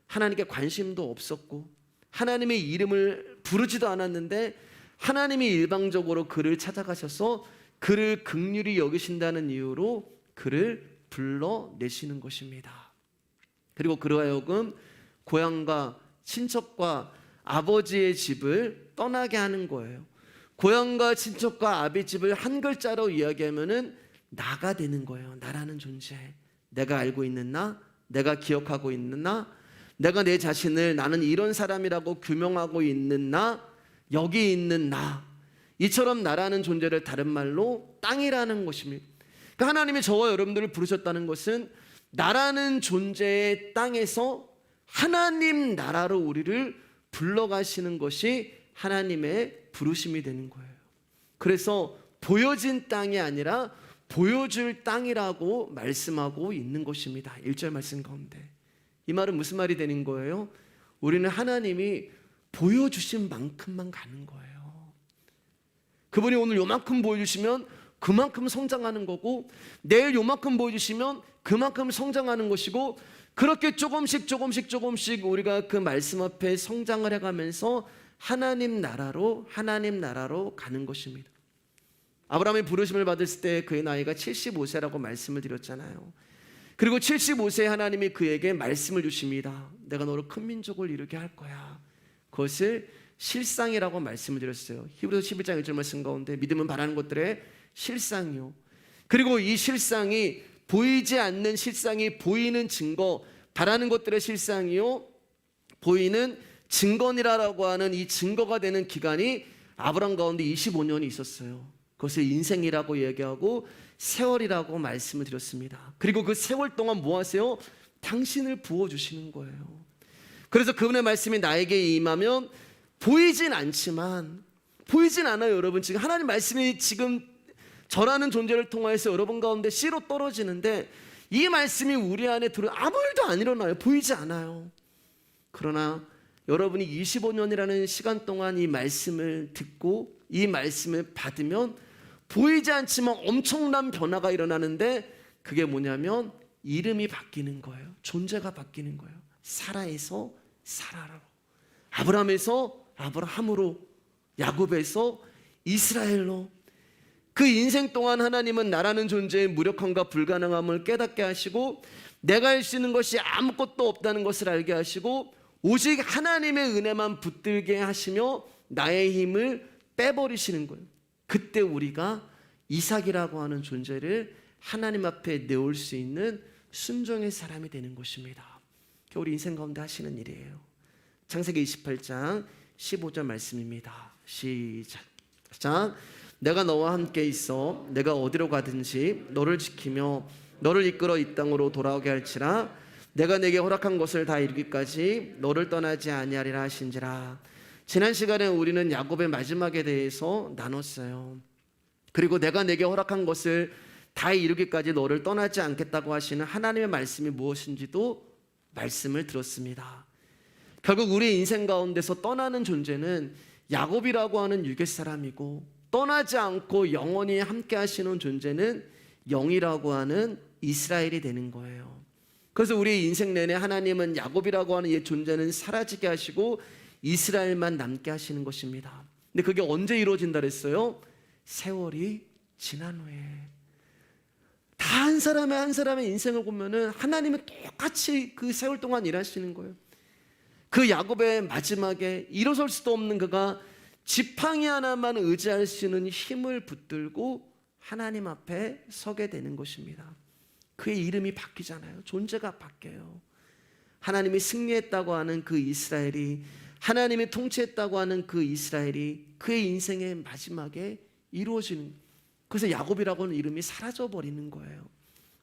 하나님께 관심도 없었고 하나님의 이름을 부르지도 않았는데 하나님이 일방적으로 그를 찾아가셔서 그를 긍휼히 여기신다는 이유로 그를 불러내시는 것입니다. 그리고 그로 하여금 고향과 친척과 아버지의 집을 떠나게 하는 거예요. 고향과 친척과 아비 집을 한 글자로 이야기하면은 나가 되는 거예요. 나라는 존재. 내가 알고 있는 나, 내가 기억하고 있는 나, 내가 내 자신을 나는 이런 사람이라고 규명하고 있는 나, 여기 있는 나. 이처럼 나라는 존재를 다른 말로 땅이라는 것입니다. 그러니까 하나님이 저와 여러분들을 부르셨다는 것은 나라는 존재의 땅에서 하나님 나라로 우리를 불러가시는 것이 하나님의 부르심이 되는 거예요. 그래서 보여진 땅이 아니라 보여줄 땅이라고 말씀하고 있는 것입니다. 1절 말씀 가운데. 이 말은 무슨 말이 되는 거예요? 우리는 하나님이 보여주신 만큼만 가는 거예요. 그분이 오늘 요만큼 보여주시면 그만큼 성장하는 거고 내일 요만큼 보여주시면 그만큼 성장하는 것이고 그렇게 조금씩 우리가 그 말씀 앞에 성장을 해가면서 하나님 나라로 가는 것입니다. 아브라함이 부르심을 받았을 때 그의 나이가 75세라고 말씀을 드렸잖아요. 그리고 75세에 하나님이 그에게 말씀을 주십니다. 내가 너를 큰 민족을 이루게 할 거야. 그것을 실상이라고 말씀을 드렸어요. 히브리서 11장 1절 말씀 가운데 믿음은 바라는 것들의 실상이요. 그리고 이 실상이 보이지 않는 실상이 보이는 증거, 바라는 것들의 실상이요. 보이는 증거니라라고 하는 이 증거가 되는 기간이 아브라함 가운데 25년이 있었어요. 그것을 인생이라고 얘기하고 세월이라고 말씀을 드렸습니다. 그리고 그 세월 동안 뭐 하세요? 당신을 부어주시는 거예요. 그래서 그분의 말씀이 나에게 임하면 보이진 않지만 보이진 않아요. 여러분 지금 하나님 말씀이 지금 저라는 존재를 통해서 여러분 가운데 씨로 떨어지는데 이 말씀이 우리 안에 들어 아무 일도 안 일어나요. 보이지 않아요. 그러나 여러분이 25년이라는 시간 동안 이 말씀을 듣고 이 말씀을 받으면 보이지 않지만 엄청난 변화가 일어나는데 그게 뭐냐면 이름이 바뀌는 거예요. 존재가 바뀌는 거예요. 사라에서 사라로, 아브라함에서 아브라함으로, 야곱에서 이스라엘로. 그 인생 동안 하나님은 나라는 존재의 무력함과 불가능함을 깨닫게 하시고 내가 할 수 있는 것이 아무것도 없다는 것을 알게 하시고 오직 하나님의 은혜만 붙들게 하시며 나의 힘을 빼버리시는 거예요. 그때 우리가 이삭이라고 하는 존재를 하나님 앞에 내올 수 있는 순종의 사람이 되는 것입니다. 우리 인생 가운데 하시는 일이에요. 창세기 28장 15절 말씀입니다. 시작. 내가 너와 함께 있어 내가 어디로 가든지 너를 지키며 너를 이끌어 이 땅으로 돌아오게 할지라 내가 내게 허락한 것을 다 이루기까지 너를 떠나지 아니하리라 하신지라. 지난 시간에 우리는 야곱의 마지막에 대해서 나눴어요. 그리고 내가 내게 허락한 것을 다 이루기까지 너를 떠나지 않겠다고 하시는 하나님의 말씀이 무엇인지도 말씀을 들었습니다. 결국 우리 인생 가운데서 떠나는 존재는 야곱이라고 하는 유괴 사람이고 떠나지 않고 영원히 함께 하시는 존재는 영이라고 하는 이스라엘이 되는 거예요. 그래서 우리의 인생 내내 하나님은 야곱이라고 하는 이 존재는 사라지게 하시고 이스라엘만 남게 하시는 것입니다. 근데 그게 언제 이루어진다 그랬어요? 세월이 지난 후에. 다 한 사람의 인생을 보면은 하나님은 똑같이 그 세월 동안 일하시는 거예요. 그 야곱의 마지막에 일어설 수도 없는 그가 지팡이 하나만 의지할 수 있는 힘을 붙들고 하나님 앞에 서게 되는 것입니다. 그의 이름이 바뀌잖아요. 존재가 바뀌어요. 하나님이 승리했다고 하는 그 이스라엘이, 하나님이 통치했다고 하는 그 이스라엘이 그의 인생의 마지막에 이루어지는, 그래서 야곱이라고는 이름이 사라져 버리는 거예요.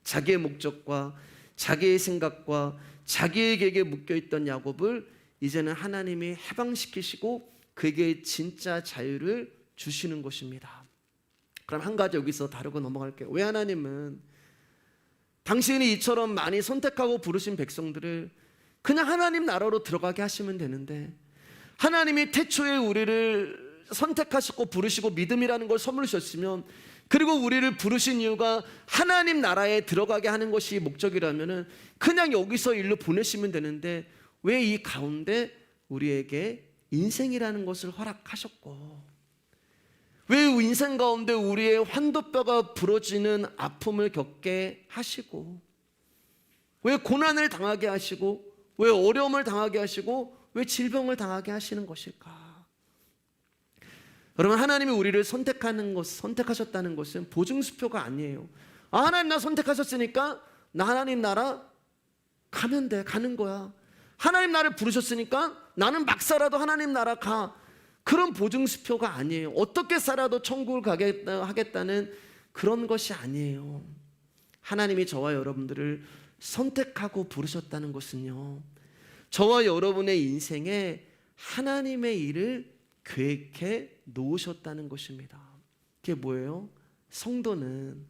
자기의 목적과 자기의 생각과 자기의 계획에 묶여있던 야곱을 이제는 하나님이 해방시키시고 그에게 진짜 자유를 주시는 것입니다. 그럼 한 가지 여기서 다루고 넘어갈게요. 왜 하나님은 당신이 이처럼 많이 선택하고 부르신 백성들을 그냥 하나님 나라로 들어가게 하시면 되는데, 하나님이 태초에 우리를 선택하시고 부르시고 믿음이라는 걸 선물 주셨으면, 그리고 우리를 부르신 이유가 하나님 나라에 들어가게 하는 것이 목적이라면 그냥 여기서 일로 보내시면 되는데, 왜 이 가운데 우리에게 인생이라는 것을 허락하셨고, 왜 인생 가운데 우리의 환도뼈가 부러지는 아픔을 겪게 하시고, 왜 고난을 당하게 하시고, 왜 어려움을 당하게 하시고, 왜 질병을 당하게 하시는 것일까? 여러분, 하나님이 우리를 선택하셨다는 것은 보증수표가 아니에요. 하나님 나 선택하셨으니까 나 하나님 나라 가면 돼, 가는 거야. 하나님 나를 부르셨으니까 나는 막 살아도 하나님 나라 가. 그런 보증수표가 아니에요. 어떻게 살아도 천국을 하겠다는 그런 것이 아니에요. 하나님이 저와 여러분들을 선택하고 부르셨다는 것은요, 저와 여러분의 인생에 하나님의 일을 계획해 놓으셨다는 것입니다. 그게 뭐예요? 성도는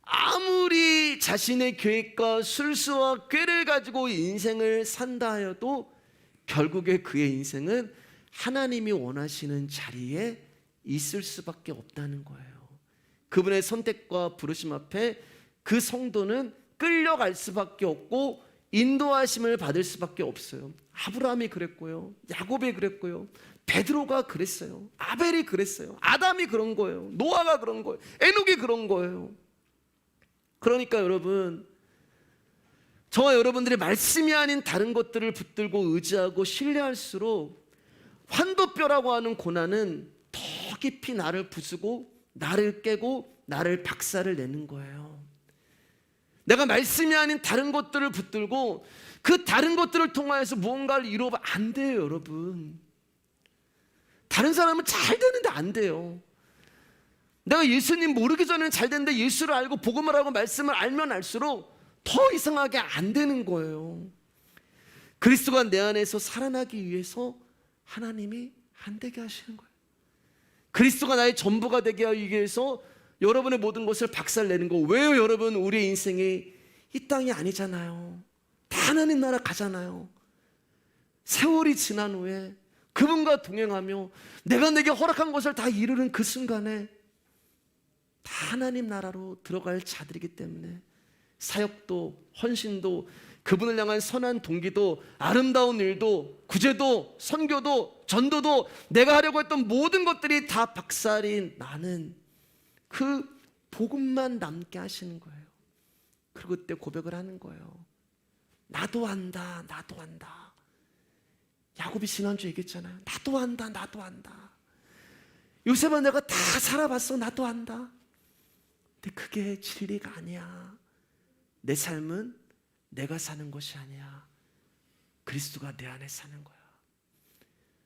아무리 자신의 계획과 술수와 꾀를 가지고 인생을 산다 하여도 결국에 그의 인생은 하나님이 원하시는 자리에 있을 수밖에 없다는 거예요. 그분의 선택과 부르심 앞에 그 성도는 끌려갈 수밖에 없고 인도하심을 받을 수밖에 없어요. 아브라함이 그랬고요, 야곱이 그랬고요, 베드로가 그랬어요, 아벨이 그랬어요, 아담이 그런 거예요, 노아가 그런 거예요, 에녹이 그런 거예요. 그러니까 여러분, 저와 여러분들이 말씀이 아닌 다른 것들을 붙들고 의지하고 신뢰할수록 환도뼈라고 하는 고난은 더 깊이 나를 부수고 나를 깨고 나를 박살을 내는 거예요. 내가 말씀이 아닌 다른 것들을 붙들고 그 다른 것들을 통하여서 무언가를 이루어봐 안 돼요, 여러분. 다른 사람은 잘 되는데 안 돼요. 내가 예수님 모르기 전에는 잘 되는데 예수를 알고 복음을 하고 말씀을 알면 알수록 더 이상하게 안 되는 거예요. 그리스도가 내 안에서 살아나기 위해서 하나님이 안 되게 하시는 거예요. 그리스도가 나의 전부가 되게 하기 위해서 여러분의 모든 것을 박살내는 거. 왜요, 여러분? 우리의 인생이 이 땅이 아니잖아요. 다 하나님 나라 가잖아요. 세월이 지난 후에 그분과 동행하며 내가 내게 허락한 것을 다 이루는 그 순간에 다 하나님 나라로 들어갈 자들이기 때문에 사역도 헌신도 그분을 향한 선한 동기도 아름다운 일도 구제도 선교도 전도도 내가 하려고 했던 모든 것들이 다 박살이 나는 그 복음만 남게 하시는 거예요. 그리고 그때 고백을 하는 거예요. 나도 안다, 나도 안다. 야곱이 지난주에 얘기했잖아요. 나도 안다, 나도 안다. 요셉은 내가 다 살아봤어, 나도 안다. 근데 그게 진리가 아니야. 내 삶은 내가 사는 것이 아니야. 그리스도가 내 안에 사는 거야.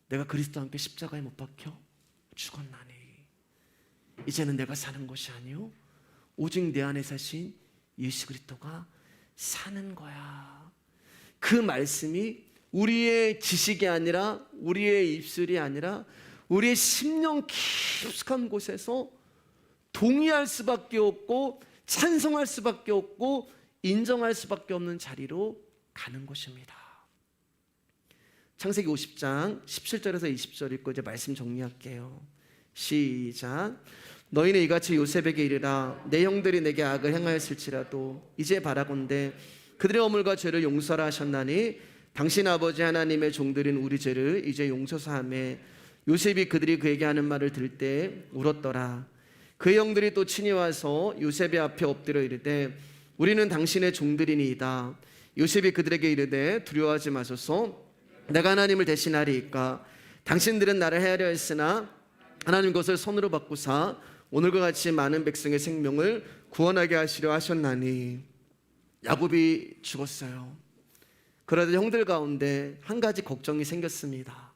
내가 그리스도와 함께 십자가에 못 박혀 죽었나니 이제는 내가 사는 것이 아니요 오직 내 안에 사신 예수 그리스도가 사는 거야. 그 말씀이 우리의 지식이 아니라 우리의 입술이 아니라 우리의 심령 깊숙한 곳에서 동의할 수밖에 없고 찬성할 수밖에 없고 인정할 수밖에 없는 자리로 가는 것입니다. 창세기 50장 17절에서 20절 읽고 이제 말씀 정리할게요. 시작. 너희는 이같이 요셉에게 이르라. 내 형들이 내게 악을 행하였을지라도 이제 바라건대 그들의 허물과 죄를 용서하라 하셨나니 당신 아버지 하나님의 종들인 우리 죄를 이제 용서사하매 요셉이 그들이 그에게 하는 말을 들을 때 울었더라. 그의 형들이 또 친히 와서 요셉의 앞에 엎드려 이르되 우리는 당신의 종들이니이다. 요셉이 그들에게 이르되 두려워하지 마소서. 내가 하나님을 대신하리이까. 당신들은 나를 해하려 했으나 하나님 것을 손으로 바꾸사 오늘과 같이 많은 백성의 생명을 구원하게 하시려 하셨나니. 야곱이 죽었어요. 그러다 형들 가운데 한 가지 걱정이 생겼습니다.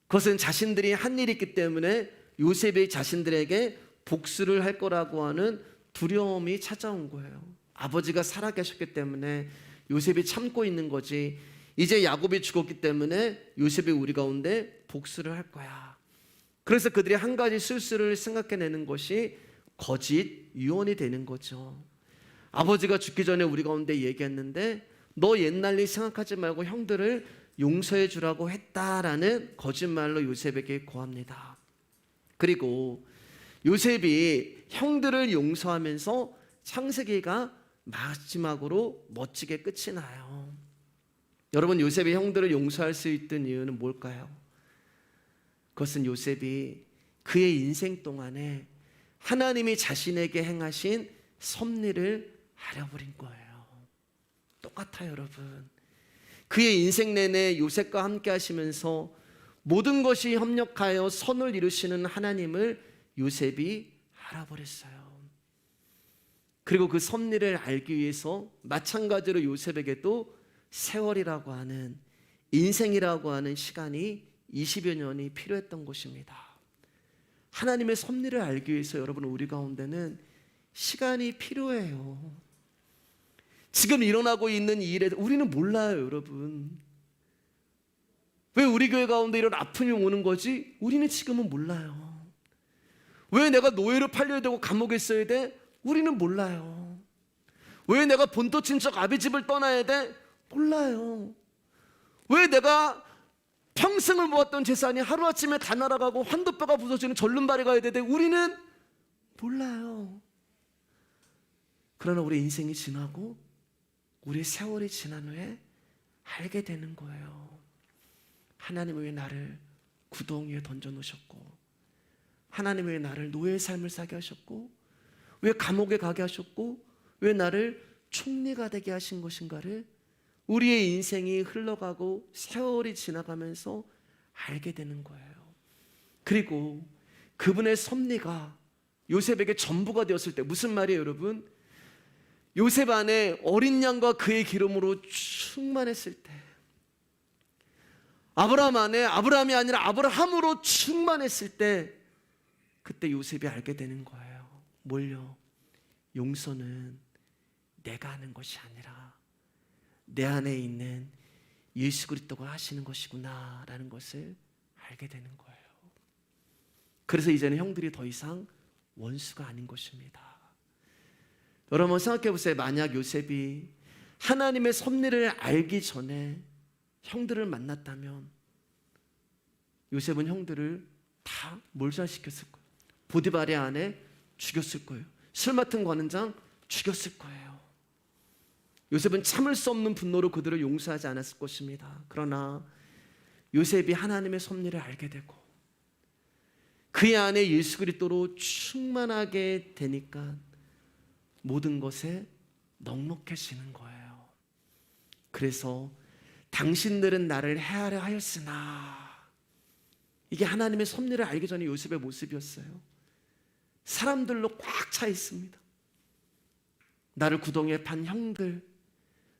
그것은 자신들이 한 일이 있기 때문에 요셉이 자신들에게 복수를 할 거라고 하는 두려움이 찾아온 거예요. 아버지가 살아계셨기 때문에 요셉이 참고 있는 거지, 이제 야곱이 죽었기 때문에 요셉이 우리 가운데 복수를 할 거야. 그래서 그들이 한 가지 실수를 생각해내는 것이 거짓 유언이 되는 거죠. 아버지가 죽기 전에 우리 가운데 얘기했는데 너 옛날 일 생각하지 말고 형들을 용서해 주라고 했다라는 거짓말로 요셉에게 고합니다. 그리고 요셉이 형들을 용서하면서 창세기가 마지막으로 멋지게 끝이 나요. 여러분, 요셉이 형들을 용서할 수 있던 이유는 뭘까요? 그것은 요셉이 그의 인생 동안에 하나님이 자신에게 행하신 섭리를 알아버린 거예요. 똑같아요, 여러분. 그의 인생 내내 요셉과 함께 하시면서 모든 것이 협력하여 선을 이루시는 하나님을 요셉이 알아버렸어요. 그리고 그 섭리를 알기 위해서 마찬가지로 요셉에게도 세월이라고 하는, 인생이라고 하는 시간이 20여 년이 필요했던 것입니다. 하나님의 섭리를 알기 위해서 여러분, 우리 가운데는 시간이 필요해요. 지금 일어나고 있는 이 일에 우리는 몰라요, 여러분. 왜 우리 교회 가운데 이런 아픔이 오는 거지? 우리는 지금은 몰라요. 왜 내가 노예로 팔려야 되고 감옥에 있어야 돼? 우리는 몰라요. 왜 내가 본토 친척 아비 집을 떠나야 돼? 몰라요. 왜 내가 평생을 모았던 재산이 하루아침에 다 날아가고 환도뼈가 부서지는 절름발이 가야 돼? 우리는 몰라요. 그러나 우리 인생이 지나고 우리 세월이 지난 후에 알게 되는 거예요. 하나님은 왜 나를 구덩이에 던져놓으셨고, 하나님은 왜 나를 노예의 삶을 사게 하셨고, 왜 감옥에 가게 하셨고, 왜 나를 총리가 되게 하신 것인가를 우리의 인생이 흘러가고 세월이 지나가면서 알게 되는 거예요. 그리고 그분의 섭리가 요셉에게 전부가 되었을 때, 무슨 말이에요, 여러분? 요셉 안에 어린 양과 그의 기름으로 충만했을 때, 아브라함 안에 아브라함이 아니라 아브라함으로 충만했을 때, 그때 요셉이 알게 되는 거예요. 뭘요? 용서는 내가 하는 것이 아니라 내 안에 있는 예수 그리스도가 하시는 것이구나 라는 것을 알게 되는 거예요. 그래서 이제는 형들이 더 이상 원수가 아닌 것입니다. 여러분, 생각해 보세요. 만약 요셉이 하나님의 섭리를 알기 전에 형들을 만났다면 요셉은 형들을 다 몰살시켰을 거예요. 보디발의 아내 죽였을 거예요. 술 맡은 관원장 죽였을 거예요. 요셉은 참을 수 없는 분노로 그들을 용서하지 않았을 것입니다. 그러나 요셉이 하나님의 섭리를 알게 되고 그의 안에 예수 그리스도로 충만하게 되니까 모든 것에 넉넉해지는 거예요. 그래서 당신들은 나를 해하려 하였으나, 이게 하나님의 섭리를 알기 전에 요셉의 모습이었어요. 사람들로 꽉 차 있습니다. 나를 구덩이에 판 형들,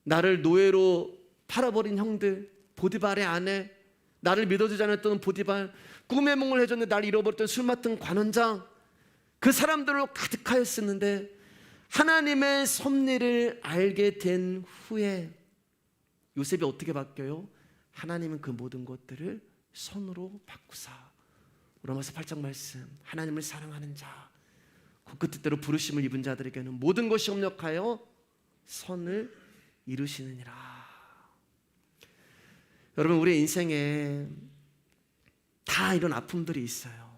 나를 노예로 팔아버린 형들, 보디발의 아내, 나를 믿어주지 않았던 보디발, 꿈의夢을 해줬는데 나를 잃어버렸던 술 맡은 관원장, 그 사람들로 가득하였었는데 하나님의 섭리를 알게 된 후에 요셉이 어떻게 바뀌어요? 하나님은 그 모든 것들을 선으로 바꾸사. 로마서 8장 말씀, 하나님을 사랑하는 자, 그 뜻대로 부르심을 입은 자들에게는 모든 것이 협력하여 선을 이루시느니라. 여러분, 우리 인생에 다 이런 아픔들이 있어요.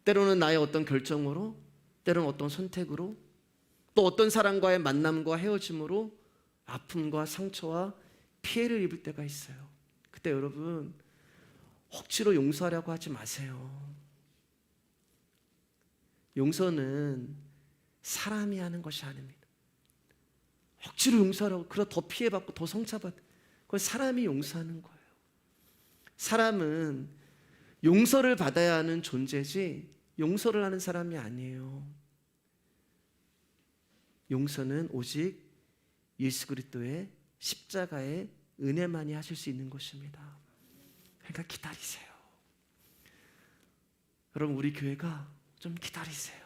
때로는 나의 어떤 결정으로, 때로는 어떤 선택으로, 또 어떤 사람과의 만남과 헤어짐으로 아픔과 상처와 피해를 입을 때가 있어요. 그때 여러분, 억지로 용서하려고 하지 마세요. 용서는 사람이 하는 것이 아닙니다. 억지로 용서하라고, 그러다 더 피해받고 더 상처받고, 그건 사람이 용서하는 거예요. 사람은 용서를 받아야 하는 존재지 용서를 하는 사람이 아니에요. 용서는 오직 예수 그리스도의 십자가의 은혜만이 하실 수 있는 것입니다. 그러니까 기다리세요. 여러분, 우리 교회가 좀 기다리세요.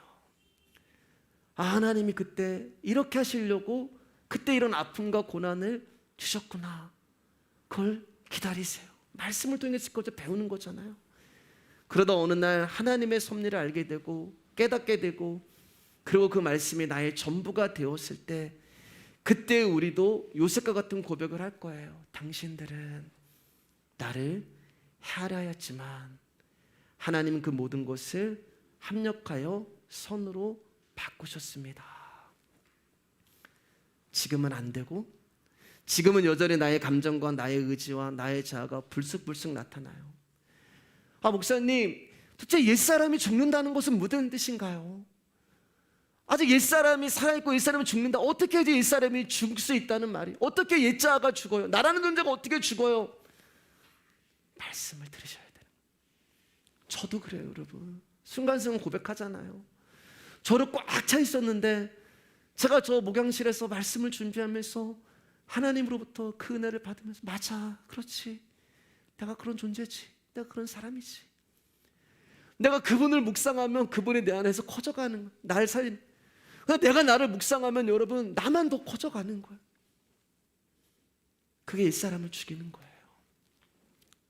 하나님이 그때 이렇게 하시려고 그때 이런 아픔과 고난을 주셨구나. 그걸 기다리세요. 말씀을 통해서 그걸 배우는 거잖아요. 그러다 어느 날 하나님의 섭리를 알게 되고 깨닫게 되고, 그리고 그 말씀이 나의 전부가 되었을 때, 그때 우리도 요셉과 같은 고백을 할 거예요. 당신들은 나를 해하려 하였지만 하나님은 그 모든 것을 합력하여 선으로 바꾸셨습니다. 지금은 안 되고, 지금은 여전히 나의 감정과 나의 의지와 나의 자아가 불쑥불쑥 나타나요. 목사님, 도대체 옛사람이 죽는다는 것은 무슨 뜻인가요? 아직 옛사람이 살아있고 옛사람이 죽는다. 어떻게 이제 옛사람이 죽을 수 있다는 말이? 어떻게 옛자아가 죽어요? 나라는 존재가 어떻게 죽어요? 말씀을 들으셔야 돼요. 저도 그래요, 여러분. 순간순간 고백하잖아요. 저를 꽉 차 있었는데 제가 저 목양실에서 말씀을 준비하면서 하나님으로부터 그 은혜를 받으면서, 맞아, 그렇지, 내가 그런 존재지, 내가 그런 사람이지, 내가 그분을 묵상하면 그분이 내 안에서 커져가는 거야. 날 살린, 내가 나를 묵상하면 여러분 나만 더 커져가는 거예요. 그게 옛사람을 죽이는 거예요.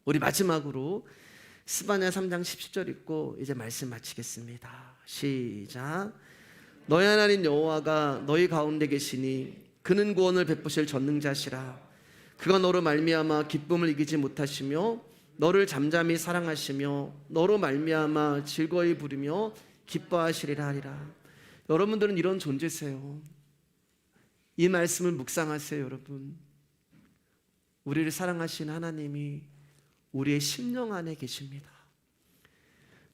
우리 마지막으로 스바냐 3장 17절 읽고 이제 말씀 마치겠습니다. 시작. 너희 하나님 여호와가 너희 가운데 계시니 그는 구원을 베푸실 전능자시라. 그가 너로 말미암아 기쁨을 이기지 못하시며 너를 잠잠히 사랑하시며 너로 말미암아 즐거이 부르며 기뻐하시리라 하리라. 여러분들은 이런 존재세요. 이 말씀을 묵상하세요. 여러분, 우리를 사랑하시는 하나님이 우리의 심령 안에 계십니다.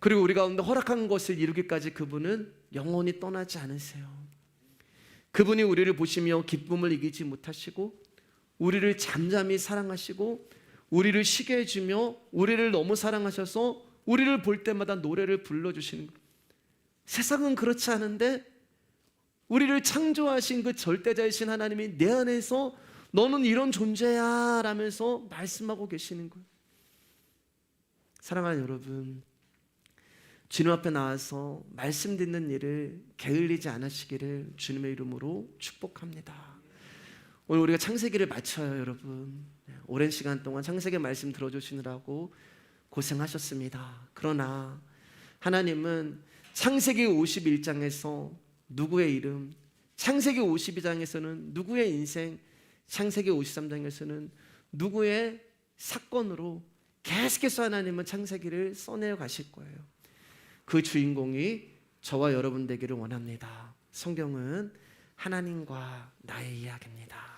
그리고 우리 가운데 허락한 것을 이루기까지 그분은 영원히 떠나지 않으세요. 그분이 우리를 보시며 기쁨을 이기지 못하시고 우리를 잠잠히 사랑하시고 우리를 쉬게 해주며 우리를 너무 사랑하셔서 우리를 볼 때마다 노래를 불러주시는 거예요. 세상은 그렇지 않은데 우리를 창조하신 그 절대자이신 하나님이 내 안에서 너는 이런 존재야 라면서 말씀하고 계시는 거예요. 사랑하는 여러분, 주님 앞에 나와서 말씀 듣는 일을 게을리지 않으시기를 주님의 이름으로 축복합니다. 오늘 우리가 창세기를 마쳐요. 여러분, 오랜 시간 동안 창세기 말씀 들어주시느라고 고생하셨습니다. 그러나 하나님은 창세기 51장에서 누구의 이름, 창세기 52장에서는 누구의 인생, 창세기 53장에서는 누구의 사건으로 계속해서 하나님은 창세기를 써내어 가실 거예요. 그 주인공이 저와 여러분 되기를 원합니다. 성경은 하나님과 나의 이야기입니다.